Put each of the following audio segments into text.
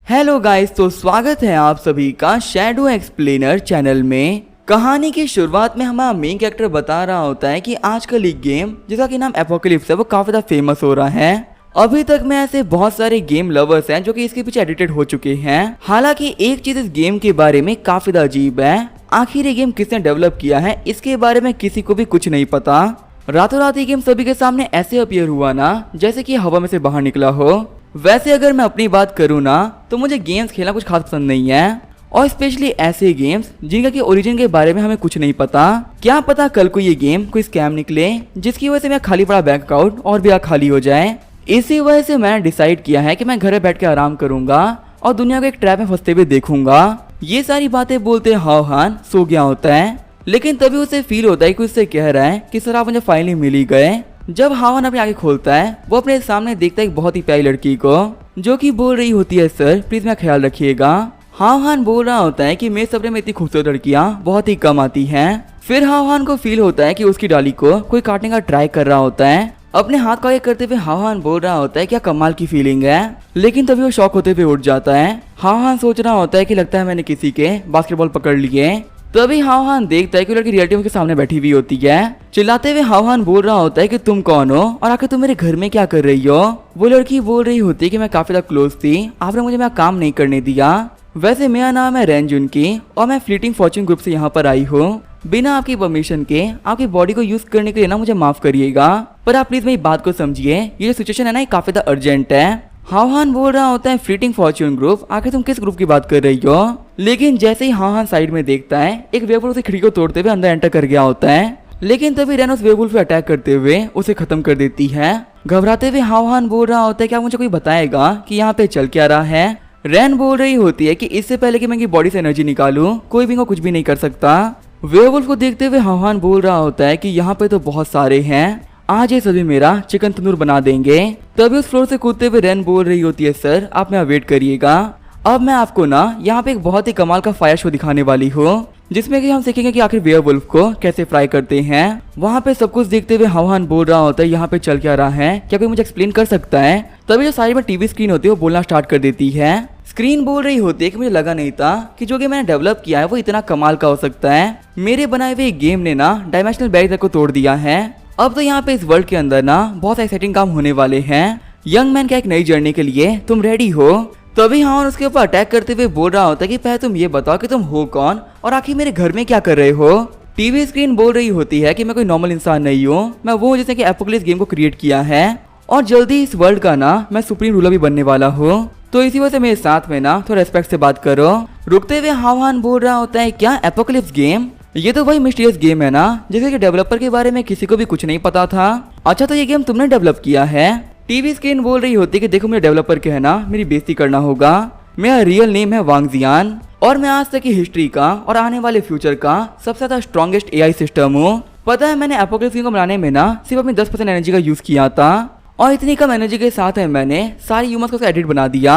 Hello guys, तो स्वागत है आप सभी का शैडो एक्सप्लेनर चैनल में। कहानी की शुरुआत में हमारा मेन कैरेक्टर बता रहा होता है कि आजकल एक गेम जिसका कि नाम एपोकलिप्स है वो काफी ज्यादा फेमस हो रहा है। अभी तक में ऐसे बहुत सारे गेम लवर्स हैं जो कि इसके पीछे एडिक्टेड हो चुके हैं। हालांकि एक चीज इस गेम के बारे में काफी ज्यादा अजीब है, आखिर ये गेम किसने डेवलप किया है इसके बारे में किसी को भी कुछ नहीं पता। रातों रात ये गेम सभी के सामने ऐसे अपीयर हुआ ना जैसे कि हवा में से बाहर निकला हो। वैसे अगर मैं अपनी बात करूँ ना तो मुझे गेम्स खेलना कुछ खास पसंद नहीं है, और स्पेशली ऐसे गेम्स जिनका कि ओरिजिन के बारे में हमें कुछ नहीं पता। क्या पता कल को ये गेम कोई स्कैम निकले जिसकी वजह से मेरा खाली पड़ा बैंक अकाउंट और भी खाली हो जाए। इसी वजह से मैंने डिसाइड किया है कि मैं घर बैठ के आराम करूंगा और दुनिया को एक ट्रैप में फंसते हुए देखूंगा। ये सारी बातें बोलते हावहान सो गया होता है, लेकिन तभी उसे फील होता है कि उससे कह रहा है कि सर आप मुझे फाइनली मिल ही गए। जब हावन अपनी आंखें खोलता है वो अपने सामने देखता है एक बहुत ही प्यारी लड़की को जो कि बोल रही होती है सर प्लीज मेरा ख्याल रखिएगा। हावहान बोल रहा होता है कि मेरे सपने में इतनी खूबसूरत लड़कियां बहुत ही कम आती हैं। फिर हावहान को फील होता है कि उसकी डाली को कोई काटने का ट्राई कर रहा होता है। अपने हाथ का आगे करते हुए हावहान बोल रहा होता है क्या कमाल की फीलिंग है, लेकिन तभी वो शॉक होते हुए उठ जाता है। हावहान सोच रहा होता है कि लगता है मैंने किसी के बास्केटबॉल पकड़ लिए। तभी हावहान देखता है कि लड़की रियलिटी के सामने बैठी हुई होती है। चिल्लाते हुए हावहान बोल रहा होता है कि तुम कौन हो और आखिर तुम मेरे घर में क्या कर रही हो। वो लड़की बोल रही होती है कि मैं काफी ज्यादा क्लोज थी, आपने मुझे मेरा काम नहीं करने दिया। वैसे मेरा नाम है रेंजुन की और मैं फ्लीटिंग फॉर्च्यून ग्रुप से यहाँ पर आई हूँ। बिना आपकी परमिशन के आपकी बॉडी को यूज करने के लिए ना मुझे माफ करिएगा, पर आप प्लीज मेरी बात को समझिए, ये जो सिचुएशन है ना ये काफी ज्यादा अर्जेंट है। हावहान बोल रहा होता है फ्लीटिंग फॉर्च्यून ग्रुप, आखिर तुम किस ग्रुप की बात कर रही हो। लेकिन जैसे ही हावहान साइड में देखता है एक वेयरवुल्फ उसे खिड़की को तोड़ते हुए अंदर एंटर कर गया होता है, लेकिन तभी रेन उस वेयरवुल्फ पे अटैक करते हुए उसे खत्म कर देती है। घबराते हुए हावहान बोल रहा होता है क्या मुझे कोई बताएगा कि यहाँ पे चल क्या रहा है। रेन बोल रही होती है कि इससे पहले कि मैं इनकी बॉडी से एनर्जी निकालूं कोई भी इनको कुछ भी नहीं कर सकता। वेयरवुल्फ को देखते हुए हावहान बोल रहा होता है कि यहाँ पे तो बहुत सारे हैं, आज ये सभी मेरा चिकन तंदूर बना देंगे। तभी उस फ्लोर से कूदते हुए रेन बोल रही होती है सर आप मेरा वेट करिएगा, अब मैं आपको ना यहाँ पे एक बहुत ही कमाल का फायर शो दिखाने वाली हूँ जिसमें कि हम सीखेंगे कि आखिर वेयरवुल्फ को कैसे फ्राई करते हैं। वहाँ पे सब कुछ देखते हुए हावहान बोल रहा होता है यहाँ पे चल क्या रहा है, क्या कोई मुझे एक्सप्लेन कर सकता है। तभी जो साइड में टीवी स्क्रीन होती है वो बोलना स्टार्ट कर देती है। स्क्रीन बोल रही होती है कि मुझे लगा नहीं था कि जो कि मैंने डेवलप किया है वो इतना कमाल का हो सकता है। मेरे बनाए हुए गेम ने ना डायमेंशनल बैरियर को तोड़ दिया है। अब तो यहाँ पे इस वर्ल्ड के अंदर ना बहुत एक्साइटिंग काम होने वाले हैं। यंग मैन का एक नई जर्नी के लिए तुम रेडी हो। तभी हावन उसके ऊपर अटैक करते हुए बोल रहा होता है कि पहले तुम ये बताओ कि तुम हो कौन और आखिर मेरे घर में क्या कर रहे हो। टीवी स्क्रीन बोल रही होती है कि मैं कोई नॉर्मल इंसान नहीं हूँ, मैं वो हूँ जिसने कि एपोकलिप्स गेम को क्रिएट किया है और जल्दी इस वर्ल्ड का ना मैं सुप्रीम रूलर भी बनने वाला हूँ, तो इसी वजह से मेरे साथ में ना थोड़ा रेस्पेक्ट से बात करो। रुकते हुए हावहान बोल रहा होता है क्या एपोकलिप्स गेम, ये तो वही मिस्टीरियस गेम है ना जिसके कि डेवलपर के बारे में किसी को भी कुछ नहीं पता था। अच्छा तो ये गेम तुमने डेवलप किया है। टीवी स्क्रीन बोल रही होती है कि देखो मेरे डेवलपर के है ना मेरी बेइज्जती करना होगा, मेरा रियल नेम है वांग जियान और मैं आज तक की हिस्ट्री का और आने वाले फ्यूचर का सबसे ज्यादा स्ट्रॉन्गेस्ट एआई सिस्टम हूँ। पता है मैंने एपोकलिप्स को बनाने में ना सिर्फ अपनी 10% एनर्जी का यूज किया था और इतनी कम एनर्जी के साथ है मैंने सारी ह्यूमंस को एडिट बना दिया।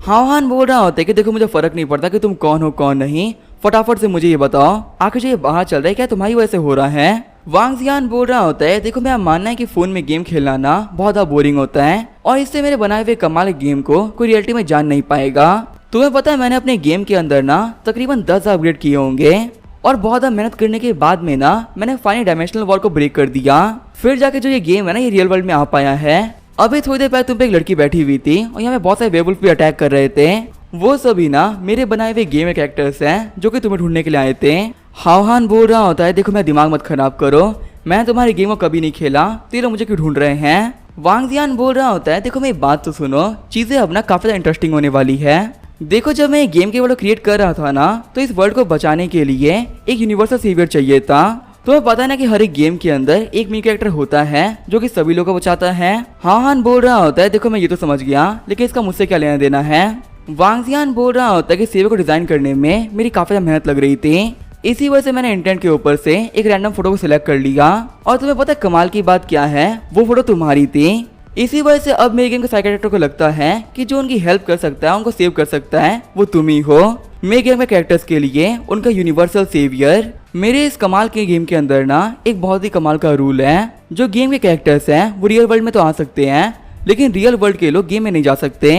हावहान बोल रहा होता है कि देखो मुझे फर्क नहीं पड़ता कि तुम कौन हो कौन नहीं, फटाफट से मुझे ये बताओ आखिर ये बाहर चल रहा है क्या तुम्हारी वजह से हो रहा है। वांग जियान बोल रहा होता है देखो मेरा मानना है कि फोन में गेम खेलना ना बहुत ज्यादा बोरिंग होता है और इससे मेरे बनाए हुए कमाल गेम को कोई रियलिटी में जान नहीं पाएगा। तुम्हें पता है मैंने अपने गेम के अंदर ना तकरीबन 10 अपग्रेड किए होंगे और बहुत ज्यादा मेहनत करने के बाद में ना मैंने फाइनल डायमेंशनल वॉल को ब्रेक कर दिया, फिर जाके जो ये गेम है ना ये रियल वर्ल्ड में आ पाया है। अभी थोड़ी देर पहले तुम पे एक लड़की बैठी हुई थी और यहाँ पे बहुत सारे वेयरवुल्फ भी अटैक कर रहे थे, वो सभी ना मेरे बनाए हुए गेम के कैरेक्टर्स हैं जो कि तुम्हें ढूंढने के लिए आए थे। हावहान बोल रहा होता है देखो मेरा दिमाग मत खराब करो, मैं तुम्हारी गेम को कभी नहीं खेला, तो मुझे क्यों ढूंढ रहे हैं। वांग जियान बोल रहा होता है देखो मेरी बात तो सुनो, चीजें अब ना काफी ज्यादा इंटरेस्टिंग होने वाली है। देखो जब मैं गेम के वर्ल्ड क्रिएट कर रहा था ना तो इस वर्ल्ड को बचाने के लिए एक यूनिवर्सल सेवियर चाहिए था। तुम्हें पता है ना कि हर एक गेम के अंदर एक मेन कैरेक्टर होता है जो कि सभी लोगों को बचाता है। हावहान बोल रहा होता है देखो मैं ये तो समझ गया, लेकिन इसका मुझसे क्या लेना देना है। वांग जियान बोल रहा होता है कि सेवियर को डिजाइन करने में मेरी काफी ज्यादा मेहनत लग रही थी, इसी वजह से मैंने इंटरनेट के ऊपर से एक रैंडम फोटो को सिलेक्ट कर लिया और तुम्हें पता है कमाल की बात क्या है, वो फोटो तुम्हारी थी। इसी वजह से अब मेरे गेम के साइड कैरेक्टर को लगता है कि जो उनकी हेल्प कर सकता है उनको सेव कर सकता है वो तुम ही हो। मेरे गेम के कैरेक्टर्स के लिए उनका यूनिवर्सल सेवियर। मेरे इस कमाल के गेम के अंदर ना एक बहुत ही कमाल का रूल है, जो गेम के कैरेक्टर्स हैं वो रियल वर्ल्ड में तो आ सकते हैं लेकिन रियल वर्ल्ड के लोग गेम में नहीं जा सकते।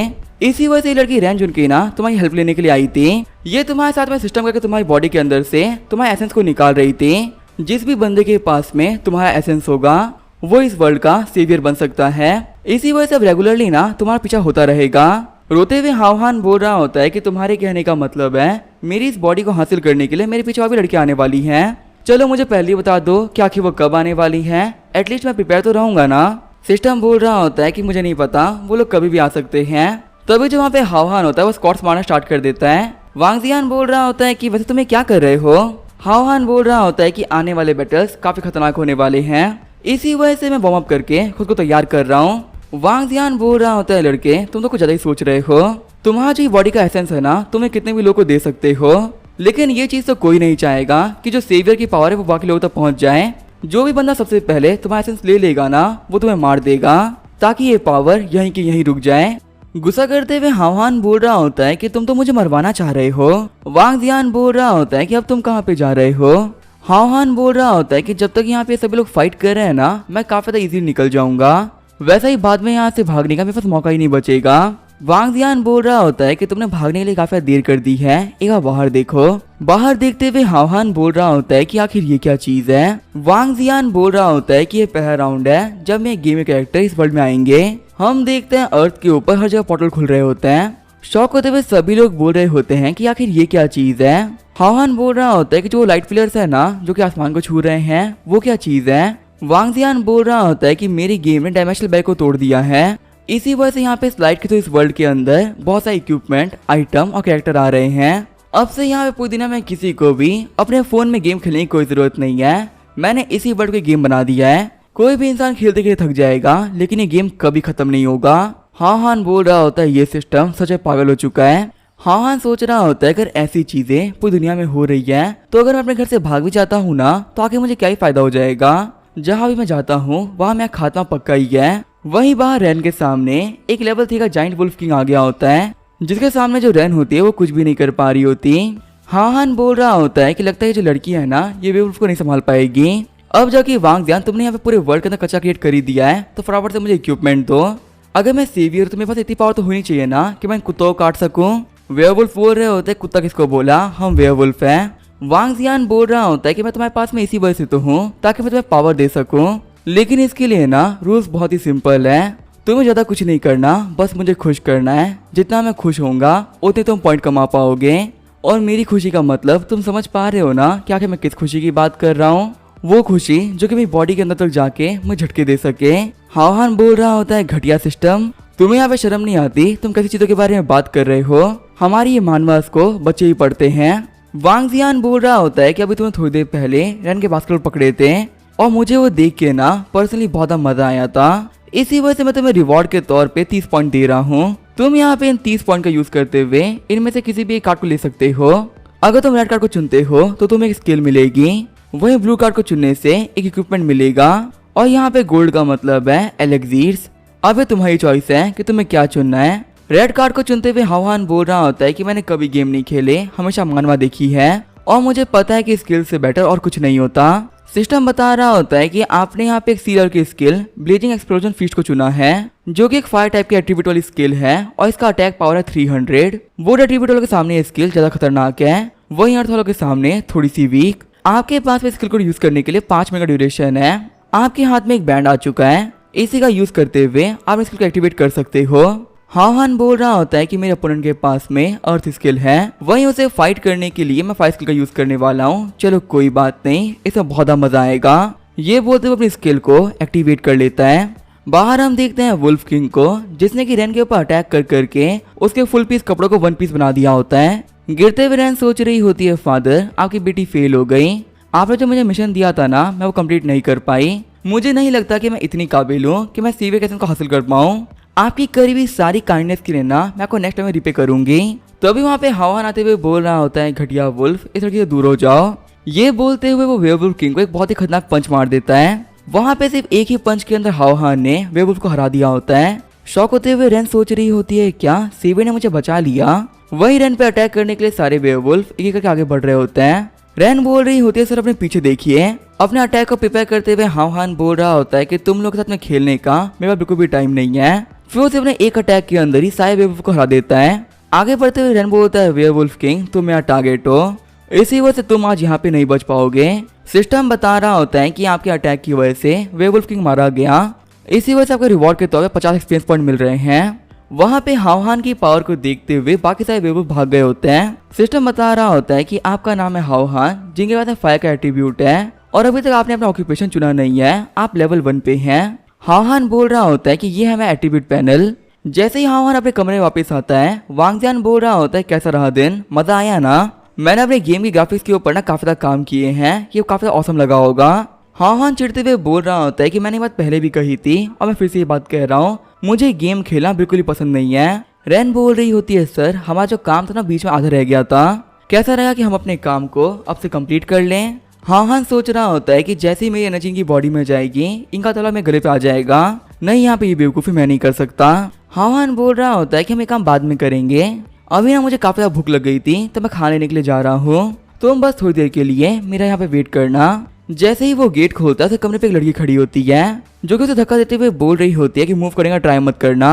इसी वजह से ये लड़की रैन जुनकी ना तुम्हारी हेल्प लेने के लिए आई थी। ये तुम्हारे साथ में सिस्टम करके तुम्हारी बॉडी के अंदर से तुम्हारे एसेंस को निकाल रही थी। जिस भी बंदे के पास में तुम्हारा एसेंस होगा वो इस वर्ल्ड का सेवियर बन सकता है। इसी वजह से अब रेगुलरली ना तुम्हारा पीछा होता रहेगा। रोते हुए हावहान बोल रहा होता है कि तुम्हारे कहने का मतलब है मेरी इस बॉडी को हासिल करने के लिए मेरे पीछे और भी लड़कियां आने वाली हैं। चलो मुझे पहले ही बता दो कि आखिर वो कब आने वाली है, एटलीस्ट मैं प्रिपेयर तो रहूंगा ना। सिस्टम बोल रहा होता है कि मुझे नहीं पता, वो लोग कभी भी आ सकते हैं। तभी जो वहाँ पे हावहान होता है वो स्कॉट्स मारना स्टार्ट कर देता है। वांग जियान बोल रहा होता है कि वैसे तुम्हें क्या कर रहे हो। हावहान बोल रहा होता है कि आने वाले बैटल्स काफी खतरनाक होने वाले हैं, इसी वजह से मैं वार्म अप करके खुद को तैयार कर रहा हूँ। वांग जियान बोल रहा होता है लड़के तुम तो कुछ ज्यादा ही सोच रहे हो। तुम्हारा जो बॉडी का एसेंस है ना तुम्हें कितने भी लोगों को दे सकते हो, लेकिन ये चीज तो कोई नहीं चाहेगा कि जो सेवियर की पावर है वो बाकी लोगों तक पहुंच जाए। जो भी बंदा सबसे पहले तुम्हारा एसेंस ले लेगा ना वो तुम्हें मार देगा ताकि ये पावर यहीं की यहीं रुक जाए। गुस्सा करते हुए हावहान बोल रहा होता है कि तुम तो मुझे मरवाना चाह रहे हो। वांग जियान बोल रहा होता है कि अब तुम कहाँ पे जा रहे हो। हावहान बोल रहा होता है कि जब तक यहाँ पे सभी लोग फाइट कर रहे हैं ना मैं काफी ज्यादा इजीली निकल जाऊंगा, वैसा ही बाद में यहाँ से भागने का मेरे पास मौका ही नहीं बचेगा। वांग जियान बोल रहा होता है कि तुमने भागने के लिए काफी देर कर दी है, एक बार बाहर देखो। बाहर देखते हुए हावहान बोल रहा होता है कि आखिर ये क्या चीज है। वांग जियान बोल रहा होता है कि ये पहला राउंड है जब मैं गेम कैरेक्टर इस वर्ल्ड में आएंगे। हम देखते हैं अर्थ के ऊपर हर जगह पोर्टल खुल रहे होते हैं। शॉक होते हुए सभी लोग बोल रहे होते हैं कि आखिर ये क्या चीज है। हावहान बोल रहा होता है कि जो लाइट फिलर्स है ना जो कि आसमान को छू रहे हैं वो क्या चीज है। वांग जियान बोल रहा होता है कि मेरी गेम ने डायमेंशनल बैग को तोड़ दिया है, इसी वजह से यहाँ पे स्लाइड के थ्रू इस वर्ल्ड के अंदर बहुत सारे इक्विपमेंट, आइटम और कैरेक्टर आ रहे हैं। अब से यहाँ पे पूरी दुनिया में किसी को भी अपने फोन में गेम खेलने की कोई जरूरत नहीं है। मैंने इसी वर्ल्ड को गेम बना दिया है। कोई भी इंसान खेलते खेलते थक जाएगा लेकिन ये गेम कभी खत्म नहीं होगा। हावहान बोल रहा होता है ये सिस्टम सच में पागल हो चुका है। हावहान सोच रहा होता है अगर ऐसी चीजें पूरी दुनिया में हो रही है तो अगर मैं अपने घर से भाग भी जाता हूँ ना तो आगे मुझे क्या ही फायदा हो जाएगा। जहाँ भी मैं जाता हूँ वहाँ मेरा खात्मा पक्का ही है। वहीं बाहर रैन के सामने एक लेवल 3 का जाइंट वुल्फ किंग आ गया होता है, जिसके सामने जो रैन होती है वो कुछ भी नहीं कर पा रही होती। हावहान बोल रहा होता है कि लगता है जो लड़की है ना ये वेवुल्फ को नहीं संभाल पाएगी। अब जाके वांग जियान तुमने यहाँ पे पूरे वर्ल्ड के अंदर कचरा क्रिएट कर ही दिया है तो फटाफट से मुझे इक्विपमेंट दो। अगर मैं सेवियर तो मेरे पास इतनी पावर तो होनी चाहिए ना कि मैं कुत्तों को काट सकूं। वेयरवुल्फ बोल रहे होते कुत्ता किसको बोला, हम वेयरवुल्फ हैं। वांग जियान बोल रहा होता है कि मैं तुम्हारे पास में इसी वजह से तो हूँ ताकि मैं तुम्हें पावर दे सकूं, लेकिन इसके लिए ना रूल्स बहुत ही सिंपल है। तुम्हें ज्यादा कुछ नहीं करना, बस मुझे खुश करना है। जितना मैं खुश होऊंगा उतने तुम पॉइंट कमा पाओगे। और मेरी खुशी का मतलब तुम समझ पा रहे हो ना कि आखिर मैं किस खुशी की बात कर रहा हूँ। वो खुशी जो कि मेरी बॉडी के अंदर तक जाके मुझे झटके दे सके। हावहान बोल रहा होता है घटिया सिस्टम, तुम्हें यहाँ पे शर्म नहीं आती, तुम कैसी चीजों के बारे में बात कर रहे हो। हमारी ये मानवास को बच्चे ही पढ़ते हैं। वांग जियान बोल रहा होता है कि अभी तुम्हें थोड़ी देर पहले रैन के बास्केटबॉल पकड़े थे और मुझे वो देख के ना पर्सनली बहुत मजा आया था। इसी वजह से मैं तुम्हें रिवॉर्ड के तौर पे 30 पॉइंट दे रहा हूँ। तुम यहाँ पे इन 30 पॉइंट का यूज करते हुए इनमें से किसी भी एक कार्ड को ले सकते हो। अगर तुम रेड कार्ड को चुनते हो तो तुम्हें एक स्किल मिलेगी, वहीं ब्लू कार्ड को चुनने से एक इक्विपमेंट मिलेगा और यहाँ पे गोल्ड का मतलब है एलेक्सीर्स। अब ये तुम्हारी चॉइस है कि तुम्हें क्या चुनना है। रेड कार्ड को चुनते हुए हावहान बोल रहा होता है कि मैंने कभी गेम नहीं खेले, हमेशा मानवा देखी है और मुझे पता है कि स्किल से बेटर और कुछ नहीं होता। सिस्टम बता रहा होता है कि आपने यहाँ पे एक सीरियल की स्किल ब्लेजिंग एक्सप्लोजन फीस्ट को चुना है, जो कि एक फायर टाइप की एट्रीब्यूट वाली स्किल है और इसका अटैक पावर है 300। वो एट्रीब्यूट वालों के सामने ये स्किल ज्यादा खतरनाक है, वहीं अर्थ वालों के सामने थोड़ी सी वीक। आपके पास में स्किल को यूज करने के लिए 5 मिनट का ड्यूरेशन है। आपके हाथ में एक बैंड आ चुका है, इसी का यूज करते हुए आप स्किल को एक्टिवेट कर सकते हो। हावहान बोल रहा होता है कि मेरे ओपोनेंट के पास में अर्थ स्किल है, वहीं उसे फाइट करने के लिए मैं फायर स्किल का यूज करने वाला हूँ। चलो कोई बात नहीं, इसमें बहुत मजा आएगा। ये बोलते हुए अपनी स्किल को एक्टिवेट कर लेता है। बाहर हम देखते हैं वुल्फ किंग को, जिसने कि रैन के ऊपर अटैक कर करके उसके फुल पीस कपड़ों को 1 पीस बना दिया होता है। गिरते हुए रैन सोच रही होती है फादर आपकी बेटी फेल हो गई, आपने जो मुझे मिशन दिया था ना मैं वो कंप्लीट नहीं कर पाई। मुझे नहीं लगता कि मैं इतनी काबिल हूँ कि मैं सीवियर कैसे को हासिल कर पाऊँ। आपकी करी हुई सारी काइंडनेस के लिए ना मैं आपको नेक्स्ट टाइम रिपे करूंगी। तो अभी वहाँ पे हावहान आते हुए बोल रहा होता है घटिया वुल्फ, इस लड़की से दूर हो जाओ। ये बोलते हुए वो वेयरवुल्फ किंग को एक बहुत ही खतरनाक पंच मार देता है। वहाँ पे सिर्फ एक ही पंच के अंदर हावहान ने वेयरवुल्फ को हरा दिया होता है। शॉक होते हुए रैन सोच रही होती है क्या सीवियर ने मुझे बचा लिया। वही रैन पे अटैक करने के लिए सारे वेयरवुल्फ एक करके आगे बढ़ रहे होते हैं। रैन बोल रही होती है सर अपने पीछे देखिए। अपने अटैक को प्रिपेयर करते हुए हावहान बोल रहा होता है कि तुम लोग के साथ में खेलने का मेरे पास बिल्कुल भी टाइम नहीं है, फिर उसे अपने एक अटैक के अंदर ही सारे वेयरवुल्फ को हरा देता है। आगे बढ़ते हुए रेनबो बोलता है, वेयरवुल्फ किंग तुम मेरा टारगेट हो, इसी वजह से तुम आज यहाँ पे नहीं बच पाओगे। सिस्टम बता रहा होता है कि आपके अटैक की वजह से वेयरवुल्फ किंग मारा गया, इसी वजह से आपको रिवॉर्ड के तौर पे 50 एक्सपीरियंस पॉइंट मिल रहे हैं। वहाँ पे हाओहान की पावर को देखते हुए बाकी सारे वेयरवुल्फ भाग गए होते हैं। सिस्टम बता रहा होता है कि आपका नाम है हाओहान, जिनके पास फायर का एट्रीब्यूट है और अभी तक आपने अपना ऑक्यूपेशन चुना नहीं है, आप लेवल 1 पे हैं। हाओहान बोल रहा होता है कि ये है मेरा एट्रीब्यूट पैनल। जैसे ही हाओहान अपने कमरे में वापस आता है, वांग जियान बोल रहा होता है, कैसा रहा दिन, मजा आया ना? मैंने अपने गेम की ग्राफिक्स के ऊपर ना काफी ज्यादा काम किए हैं, ये काफी औसम लगा होगा। हाओहान चिढ़ते हुए बोल रहा होता है कि मैंने ये बात पहले भी कही थी और मैं फिर से ये बात कह रहा हूँ, मुझे गेम खेलना बिल्कुल ही पसंद नहीं है। रैन बोल रही होती है, सर हमारा जो काम था ना बीच में आधा रह गया था, कैसा रहेगा कि हम अपने काम को अब से कंप्लीट कर लें। हाओहान सोच रहा होता है कि जैसे ही मेरी एनर्जी इनकी बॉडी में जाएगी, इनका तला मेरे गले पे आ जाएगा, नहीं यहाँ पे ये बेवकूफ़ी मैं नहीं कर सकता। हाओहान बोल रहा होता है कि हम ये काम बाद में करेंगे, अभी ना मुझे काफी ज्यादा भूख लग गई थी तो मैं खाने लेने के लिए जा रहा हूँ, तुम बस थोड़ी देर के लिए मेरा यहाँ पे वेट करना। जैसे ही वो गेट खोलता है तो कमरे पे एक लड़की खड़ी होती है जो कि उसे धक्का देते हुए बोल रही होती है कि मूव करेगा ट्राई मत करना,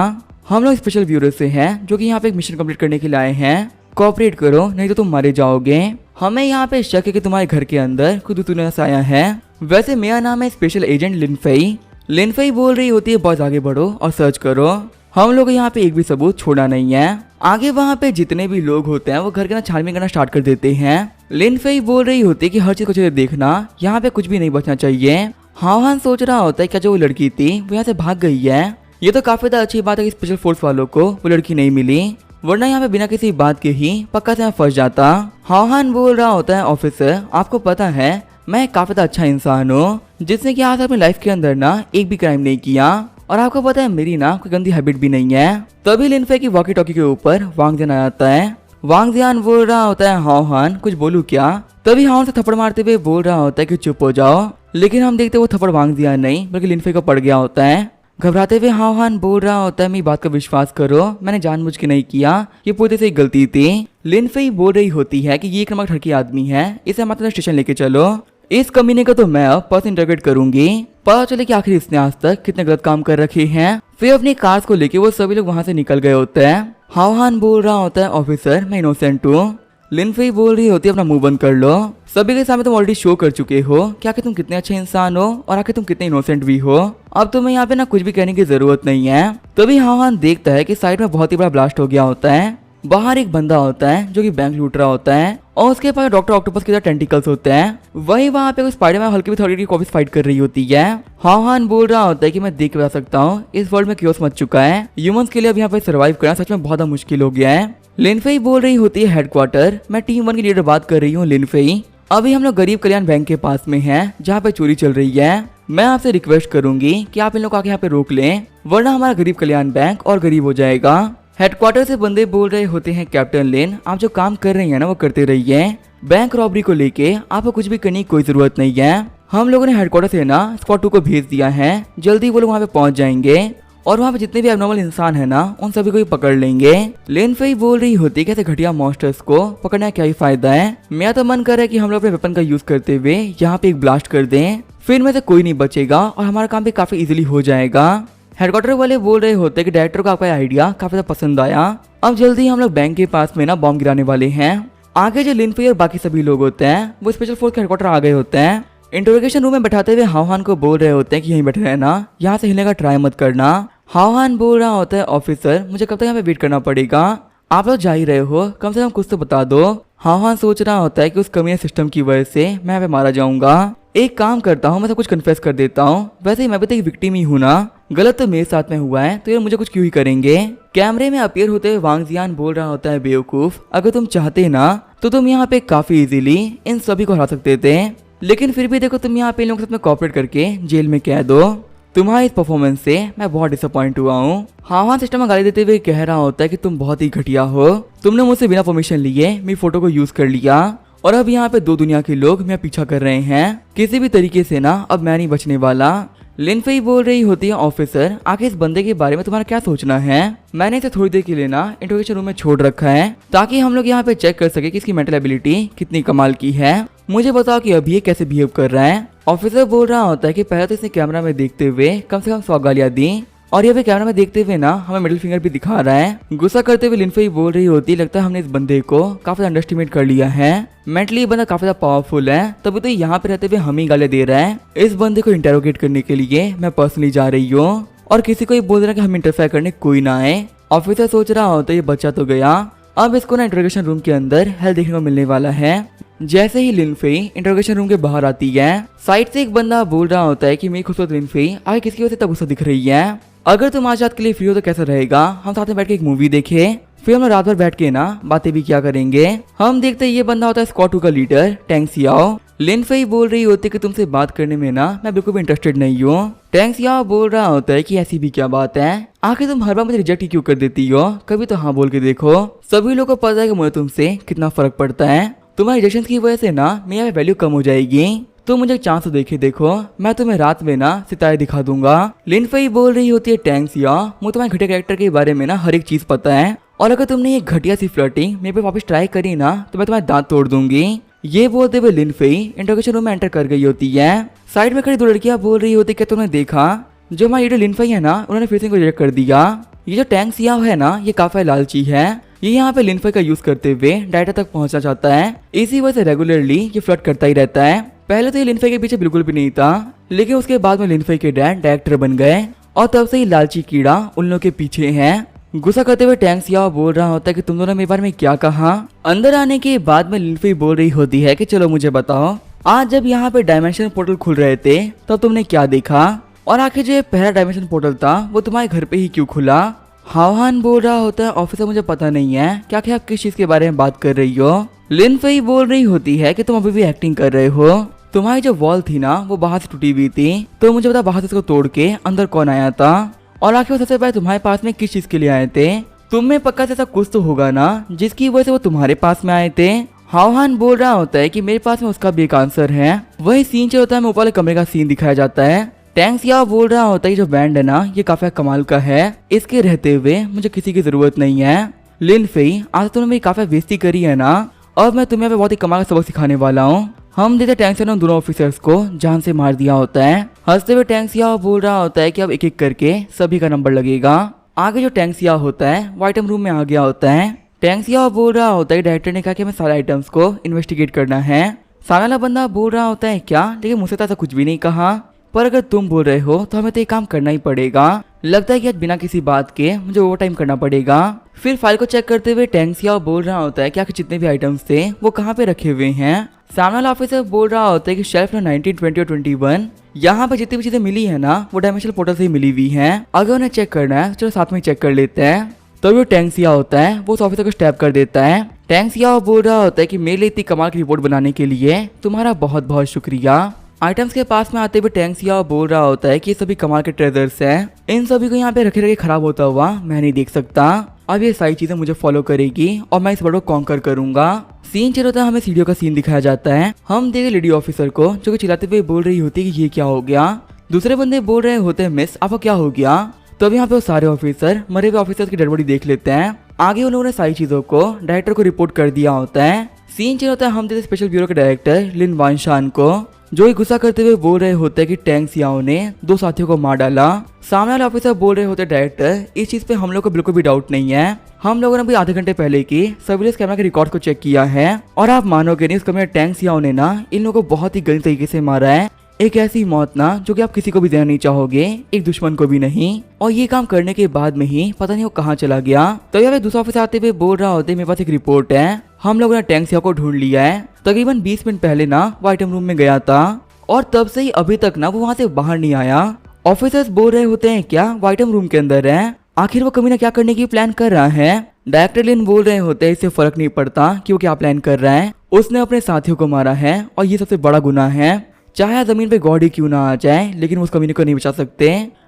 हम लोग स्पेशल ब्यूरो से हैं जो कि यहाँ पे एक मिशन कंप्लीट करने के लिए आए हैं, कोऑपरेट करो नहीं तो तुम मारे जाओगे। हमें यहाँ पे शक है कि तुम्हारे घर के अंदर कोई दूसरा आया है। वैसे मेरा नाम है स्पेशल एजेंट लिनफेई। लिनफेई बोल रही होती है, बॉस आगे बढ़ो और सर्च करो, हम लोग यहाँ पे एक भी सबूत छोड़ा नहीं है। आगे वहाँ पे जितने भी लोग होते हैं वो घर के ना छानबीन करना स्टार्ट कर देते हैं। लिनफेई बोल रही होती है कि हर चीज को अच्छे से देखना, यहाँ पे कुछ भी नहीं बचना चाहिए। हाओहान सोच रहा होता है क्या जो वो लड़की थी वो यहाँ से भाग गई है, ये तो काफी ज्यादा अच्छी बात है कि स्पेशल फोर्स वालों को वो लड़की नहीं मिली, वरना यहाँ पे बिना किसी बात के ही पक्का से यहाँ फंस जाता। हाओहान बोल रहा होता है, ऑफिसर आपको पता है मैं काफी ज्यादा अच्छा इंसान हूँ जिसने कि आज अपनी लाइफ के अंदर ना एक भी क्राइम नहीं किया, और आपको पता है मेरी ना कोई गंदी हैबिट भी नहीं है। तभी लिनफेई की वॉकी टॉकी के ऊपर वांग जियान आ जाता है। वांग जियान बोल रहा होता है, हाओहान कुछ बोलूं क्या? तभी हाओहान से थप्पड़ मारते हुए बोल रहा होता है कि चुप हो जाओ, लेकिन हम देखते वो थप्पड़ वांग जियान नहीं बल्कि लिनफेई को पड़ गया होता है। घबराते हुए हाओहान बोल रहा होता है, मेरी बात का विश्वास करो, मैंने जानबूझ के नहीं किया, ये पूरी से एक गलती थी। लिनफेई बोल रही होती है कि ये एक नमक ठरकी आदमी है, इसे हमारे स्टेशन लेके चलो, इस कमीने का तो मैं अब पर्सन इंटरोगेट करूंगी, पता चले कि आखिर इसने आज तक कितने गलत काम कर रखे हैं। फिर अपनी कार्स को लेके वो सभी लोग वहां से निकल गए होते हैं। हाओहान बोल रहा होता है, ऑफिसर मैं इनोसेंट हूँ। लिनफेई बोल रही होती है, अपना मुंह बंद कर लो, सभी के सामने तुम ऑलरेडी शो कर चुके हो कि आखिर तुम कितने अच्छे इंसान हो और आखिर तुम कितने इनोसेंट भी हो, अब तुम्हें यहाँ पे ना कुछ भी कहने की जरूरत नहीं है। तभी हाओहान देखता है कि साइड में बहुत ही बड़ा ब्लास्ट हो गया होता है, बाहर एक बंदा होता है जो कि बैंक लूट रहा होता है और उसके पास डॉक्टर ऑक्टोपस के टेंटिकल्स होते हैं। वही वहाँ पे स्पाइडरमैन हल्की भी थोड़ी की कॉपी फाइट कर रही होती है। हाओहान बोल रहा होता है कि मैं देख के बता सकता हूँ इस वर्ल्ड में क्योस मच चुका है, ह्यूमंस के लिए अब यहाँ पे सर्वाइव करना सच में बहुत मुश्किल हो गया है। लिनफेई बोल रही होती है, हेडक्वार्टर मैं टीम 1 की लीडर बात कर रही हूँ लिनफेई, अभी हम लोग गरीब कल्याण बैंक के पास में हैं जहाँ पे चोरी चल रही है, मैं आपसे रिक्वेस्ट करूंगी कि आप इन लोग आके यहाँ पे रोक लें, वरना हमारा गरीब कल्याण बैंक और गरीब हो जाएगा। हेडक्वार्टर से बंदे बोल रहे होते हैं, कैप्टन लिन आप जो काम कर रही हैं ना वो करते रहिए, बैंक रॉबरी को लेके आपको कुछ भी करने की कोई जरूरत नहीं है, हम लोगों ने हेडक्वार्टर से ना स्क्वाड 2 को भेज दिया है, जल्दी वो लोग वहाँ पे पहुंच जाएंगे और वहाँ पे जितने भी एबनॉर्मल इंसान है ना उन सभी को ही पकड़ लेंगे। लिनफेई बोल रही होती है, कैसे घटिया मॉन्स्टर्स को पकड़ने का क्या ही फायदा है, मेरा तो मन कर रहा है कि हम लोग अपने वेपन का यूज करते हुए यहाँ पे एक ब्लास्ट कर दें, फिर में से कोई नहीं बचेगा और हमारा काम भी काफी इजीली हो जाएगा। हेडक्वार्टर वाले बोल रहे होते हैं कि डायरेक्टर को आपका आइडिया काफी ज्यादा पसंद आया, अब जल्दी हम लोग बैंक के पास में ना बॉम्ब गिराने वाले हैं। आगे जो लिनफेई और बाकी सभी लोग होते हैं वो स्पेशल फोर्स के हेडक्वार्टर आ गए होते हैं। इंटरोगेशन रूम में बैठाते हुए हाओहान को बोल रहे होते हैं कि यहीं बैठे रहना, यहाँ से हिलने का ट्राई मत करना। हाओहान बोल रहा होता है, ऑफिसर मुझे कब तक यहाँ पे वेट करना पड़ेगा, आप लोग जा ही रहे हो, कम से कम कुछ तो बता दो। हाओहान सोच रहा होता है कि उस कमीने सिस्टम की वजह से मैं यहाँ पे मारा जाऊंगा, एक काम करता हूँ मैं सब कुछ कन्फेस कर देता हूँ, वैसे ही मैं भी तो एक विक्टिम ही हूँ ना, गलत तो मेरे साथ में हुआ है तो ये मुझे कुछ क्यों ही करेंगे। कैमरे में अपीयर होते हुए वांग जियान बोल रहा होता है, बेवकूफ अगर तुम चाहते ना तो तुम यहाँ पे काफी इजीली इन सभी को हरा सकते थे, लेकिन फिर भी देखो तुम यहाँ पे इन लोगों के साथ में कोऑपरेट करके जेल में कैद हो, तुम्हारे इस परफॉर्मेंस से मैं बहुत डिसअपॉइंट हुआ हूँ। हाओहान सिस्टम में गाली देते हुए कह रहा होता है कि तुम बहुत ही घटिया हो, तुमने मुझसे बिना परमिशन लिए मेरी फोटो को यूज कर लिया और अब यहाँ पे 2 दुनिया के लोग मेरा पीछा कर रहे हैं, किसी भी तरीके से ना अब मैं नहीं बचने वाला। लिनफेई बोल रही होती है, ऑफिसर आखिर इस बंदे के बारे में तुम्हारा क्या सोचना है, मैंने इसे थोड़ी देर के लिए ना इंटरोगेशन रूम में छोड़ रखा है ताकि हम लोग यहाँ पे चेक कर सके कि इसकी मेंटल एबिलिटी कितनी कमाल की है, मुझे बताओ कि अभी ये कैसे बिहेव कर रहा है। ऑफिसर बोल रहा होता है कि पहले तो इसने कैमरा में देखते हुए कम से कम 100 गालियां दी और ये भी कैमरा में देखते हुए ना हमें मिडिल फिंगर भी दिखा रहा है। गुस्सा करते हुए लिन फेई बोल रही होती लगता है हमने इस बंदे को काफी अंडर एस्टिमेट कर लिया है, मेंटली ये बंदा काफी ज्यादा पावरफुल है, तभी तो यहाँ पे रहते हुए हम ही गाले दे रहा है। इस बंदे को इंटेरोगेट करने के लिए मैं पर्सनली जा रही हूँ और किसी को ये बोल रहा है कि हम इंटरफेयर करने कोई ना आए। ऑफिसर सोच रहा होता है ये बच्चा तो गया, अब इसको ना इंटरोगेशन रूम के अंदर हेल्थ देखने को मिलने वाला है। जैसे ही लिन फेई इंटरोगेशन रूम के बाहर आती है, साइड से एक बंदा बोल रहा होता है कि मेरी खूबसूरत लिन फेई आगे किसकी वजह से तब गुस्सा दिख रही है, अगर तुम आज रात के लिए फ्री हो तो कैसा रहेगा हम साथ में बैठ के एक मूवी देखे, फिर हम रात भर बैठ के ना बातें भी क्या करेंगे। हम देखते हैं ये बंदा होता है स्क्वाड 2 का लीडर टैंग सियाओ। लिन फेई बोल रही होती है कि तुमसे बात करने में ना मैं बिल्कुल भी इंटरेस्टेड नहीं हूँ। टैंग सियाओ बोल रहा होता है कि ऐसी भी क्या बात है, आखिर तुम हर बार मुझे रिजेक्ट ही क्यों कर देती हो, कभी तो हाँ बोल के देखो। सभी लोगों को पता है कि मुझे तुमसे कितना फर्क पड़ता है, तुम्हारे रिजेक्शन की वजह से ना मेरी वैल्यू कम हो जाएगी, तो मुझे चांस तो देखो मैं तुम्हें रात में ना सितारे दिखा दूंगा। लिन फेई बोल रही होती है टैंग सियाओ मुझे तुम्हारे घटिया कैरेक्टर के बारे में ना हर एक चीज पता है, और अगर तुमने ये घटिया सी फ्लर्टिंग मेरे पे वापस ट्राई करी ना तो मैं तुम्हारे दांत तोड़ दूंगी। ये बोलते हुए लिन फेई इंटरोगेशन रूम में एंटर कर गई होती है। साइड में खड़ी 2 लड़कियां बोल रही होती क्या तुमने देखा जो हमारी लीडर लिन फेई है ना उन्होंने फिर से इनको रिजेक्ट कर दिया। ये जो टैंग सियाओ है ना ये काफी लालची है, ये यहाँ पे लिन फेई का यूज करते हुए डायरेक्टर तक पहुंचना चाहता है, इसी वजह से रेगुलरली ये फ्लर्ट करता ही रहता है। पहले तो ये लिन फेई के पीछे बिल्कुल भी नहीं था, लेकिन उसके बाद में लिन फेई के डैड डायरेक्टर बन गए और तब से ही लालची कीड़ा उन लोगों के पीछे है। गुस्सा करते हुए टैंग सियाओ बोल रहा होता है कि तुम दोनों मेरे बारे में क्या कहा। अंदर आने के बाद में लिन फेई बोल रही होती है कि चलो मुझे बताओ आज जब यहाँ पे डायमेंशन पोर्टल खुल रहे थे तब तुमने क्या देखा, और आखिर जो पहला डायमेंशन पोर्टल था वो तुम्हारे घर पे ही क्यों खुला। हावहान बोल रहा होता है ऑफिसर मुझे पता नहीं है क्या क्या आप किस चीज के बारे में बात कर रही हो। लिन फेई बोल रही होती है कि तुम अभी भी एक्टिंग कर रहे हो, तुम्हारी जो वॉल थी ना वो बाहर से टूटी हुई थी, तो मुझे बता बाहर से इसको तोड़ के अंदर कौन आया था, और आखिर वो सबसे पहले तुम्हारे पास में किस चीज के लिए आए थे, तुम में पक्का से ऐसा कुछ तो होगा ना जिसकी वजह से वो तुम्हारे पास में आए थे। हावहान बोल रहा होता है कि मेरे पास में उसका भी एक आंसर है। वही सीन जो होता है ऊपर वाले कमरे का सीन दिखाया जाता है। टैंग सियाओ बोल रहा होता है जो बैंड है ना ये काफी कमाल का है, इसके रहते हुए मुझे किसी की जरूरत नहीं है। लिन फेई आज तुमने मेरी काफी बेइज्जती करी है ना, और मैं तुम्हें बहुत ही कमाल का सबक सिखाने वाला हूँ। हम देखते टैंग सियाओ ने दोनों ऑफिसर्स को जान से मार दिया होता है। हंसते हुए टैंग सियाओ बोल रहा होता है कि अब एक एक करके सभी का नंबर लगेगा। आगे जो टैंग सियाओ होता है वो आइटम रूम में आ गया होता है। टैंग सियाओ बोल रहा होता है डायरेक्टर ने कहा कि हमें सारे आइटम्स को इन्वेस्टिगेट करना है। सामने वाला बंदा बोल रहा होता है क्या, लेकिन मुझसे तो ऐसा कुछ भी नहीं कहा, पर अगर तुम बोल रहे हो तो हमें तो ये काम करना ही पड़ेगा। लगता है कि आज बिना किसी बात के मुझे ओवर टाइम करना पड़ेगा। फिर फाइल को चेक करते हुए टैंग सियाओ बोल रहा होता है कि आखिर जितने भी आइटम्स थे वो कहाँ पे रखे हुए हैं। सामने वाला ऑफिसर बोल रहा होता है कि शेल्फ में 19, 20 और 21 यहाँ पे जितनी भी चीजें मिली है ना वो डायमेंशनल पोर्टल से ही मिली हुई हैं। अगर उन्हें चेक करना है तो चलो साथ में चेक कर लेते हैं। तो वो टैंग सियाओ होता है वो उस ऑफिसर को स्टैप कर देता है। टैंग सियाओ बोल रहा होता है कि मेरे लिए इतनी कमाल की रिपोर्ट बनाने के लिए तुम्हारा बहुत बहुत शुक्रिया। आइटम्स के पास में आते हुए टैंग सियाओ बोल रहा होता है कि ये सभी कमाल के ट्रेजर्स हैं, इन सभी को यहाँ पे रखे रखे खराब होता हुआ मैं नहीं देख सकता। अब ये सारी चीजें मुझे फॉलो करेगी और मैं इस वर्ड को कॉन्कर करूंगा। सीन चल रहा है, हमें सीढ़ियों का सीन दिखाया जाता है। हम देखे लेडी ऑफिसर को जो कि चिल्लाते हुए बोल रही होती है कि ये क्या हो गया। दूसरे बंदे बोल रहे होते हैं मिस आपको क्या हो गया। तो अब यहाँ पे वो सारे ऑफिसर मरे हुए ऑफिसर्स की डेड बॉडी देख लेते हैं। आगे उन लोगों ने सारी चीजों को डायरेक्टर को रिपोर्ट कर दिया होता है। सीन चल होता है, हम देते स्पेशल ब्यूरो के डायरेक्टर लिन वानशान को जो ही गुस्सा करते हुए बोल रहे होते हैं कि टैंग सियाओ ने 2 साथियों को मार डाला। सामने वाले ऑफिसर बोल रहे होते डायरेक्टर इस चीज पे हम लोग को बिल्कुल भी डाउट नहीं है, हम लोगों ने भी आधे घंटे पहले की सर्विलेंस कैमरा के रिकॉर्ड को चेक किया है और आप मानोगे नहीं उस कमरे में टैंग सियाओ ने ना इन लोगों को बहुत ही गलत तरीके से मारा है। एक ऐसी मौत ना जो कि आप किसी को भी देना नहीं चाहोगे, एक दुश्मन को भी नहीं। और ये काम करने के बाद में ही पता नहीं वो कहाँ चला गया। तो यहाँ पे दूसरा ऑफिसर आते हुए बोल रहा होते मेरे पास एक रिपोर्ट है, हम लोगों ने टैंग सियाओ को ढूंढ लिया है। तकरीबन 20 मिनट पहले ना वो आइटम रूम में गया था और तब से ही अभी तक ना वो वहाँ से बाहर नहीं आया। ऑफिसर्स बोल रहे होते हैं क्या वो आइटम रूम के अंदर है, आखिर वो कमीना क्या करने की प्लान कर रहा है। डायरेक्टर लिन बोल रहे होते हैं इससे फर्क नहीं पड़ता कि वो क्या प्लान कर रहा है, उसने अपने साथियों को मारा है और ये सबसे बड़ा गुनाह है। चाहे जमीन पे गॉड ही क्यों ना आ जाए लेकिन उस कमीने को नहीं बचा सकते।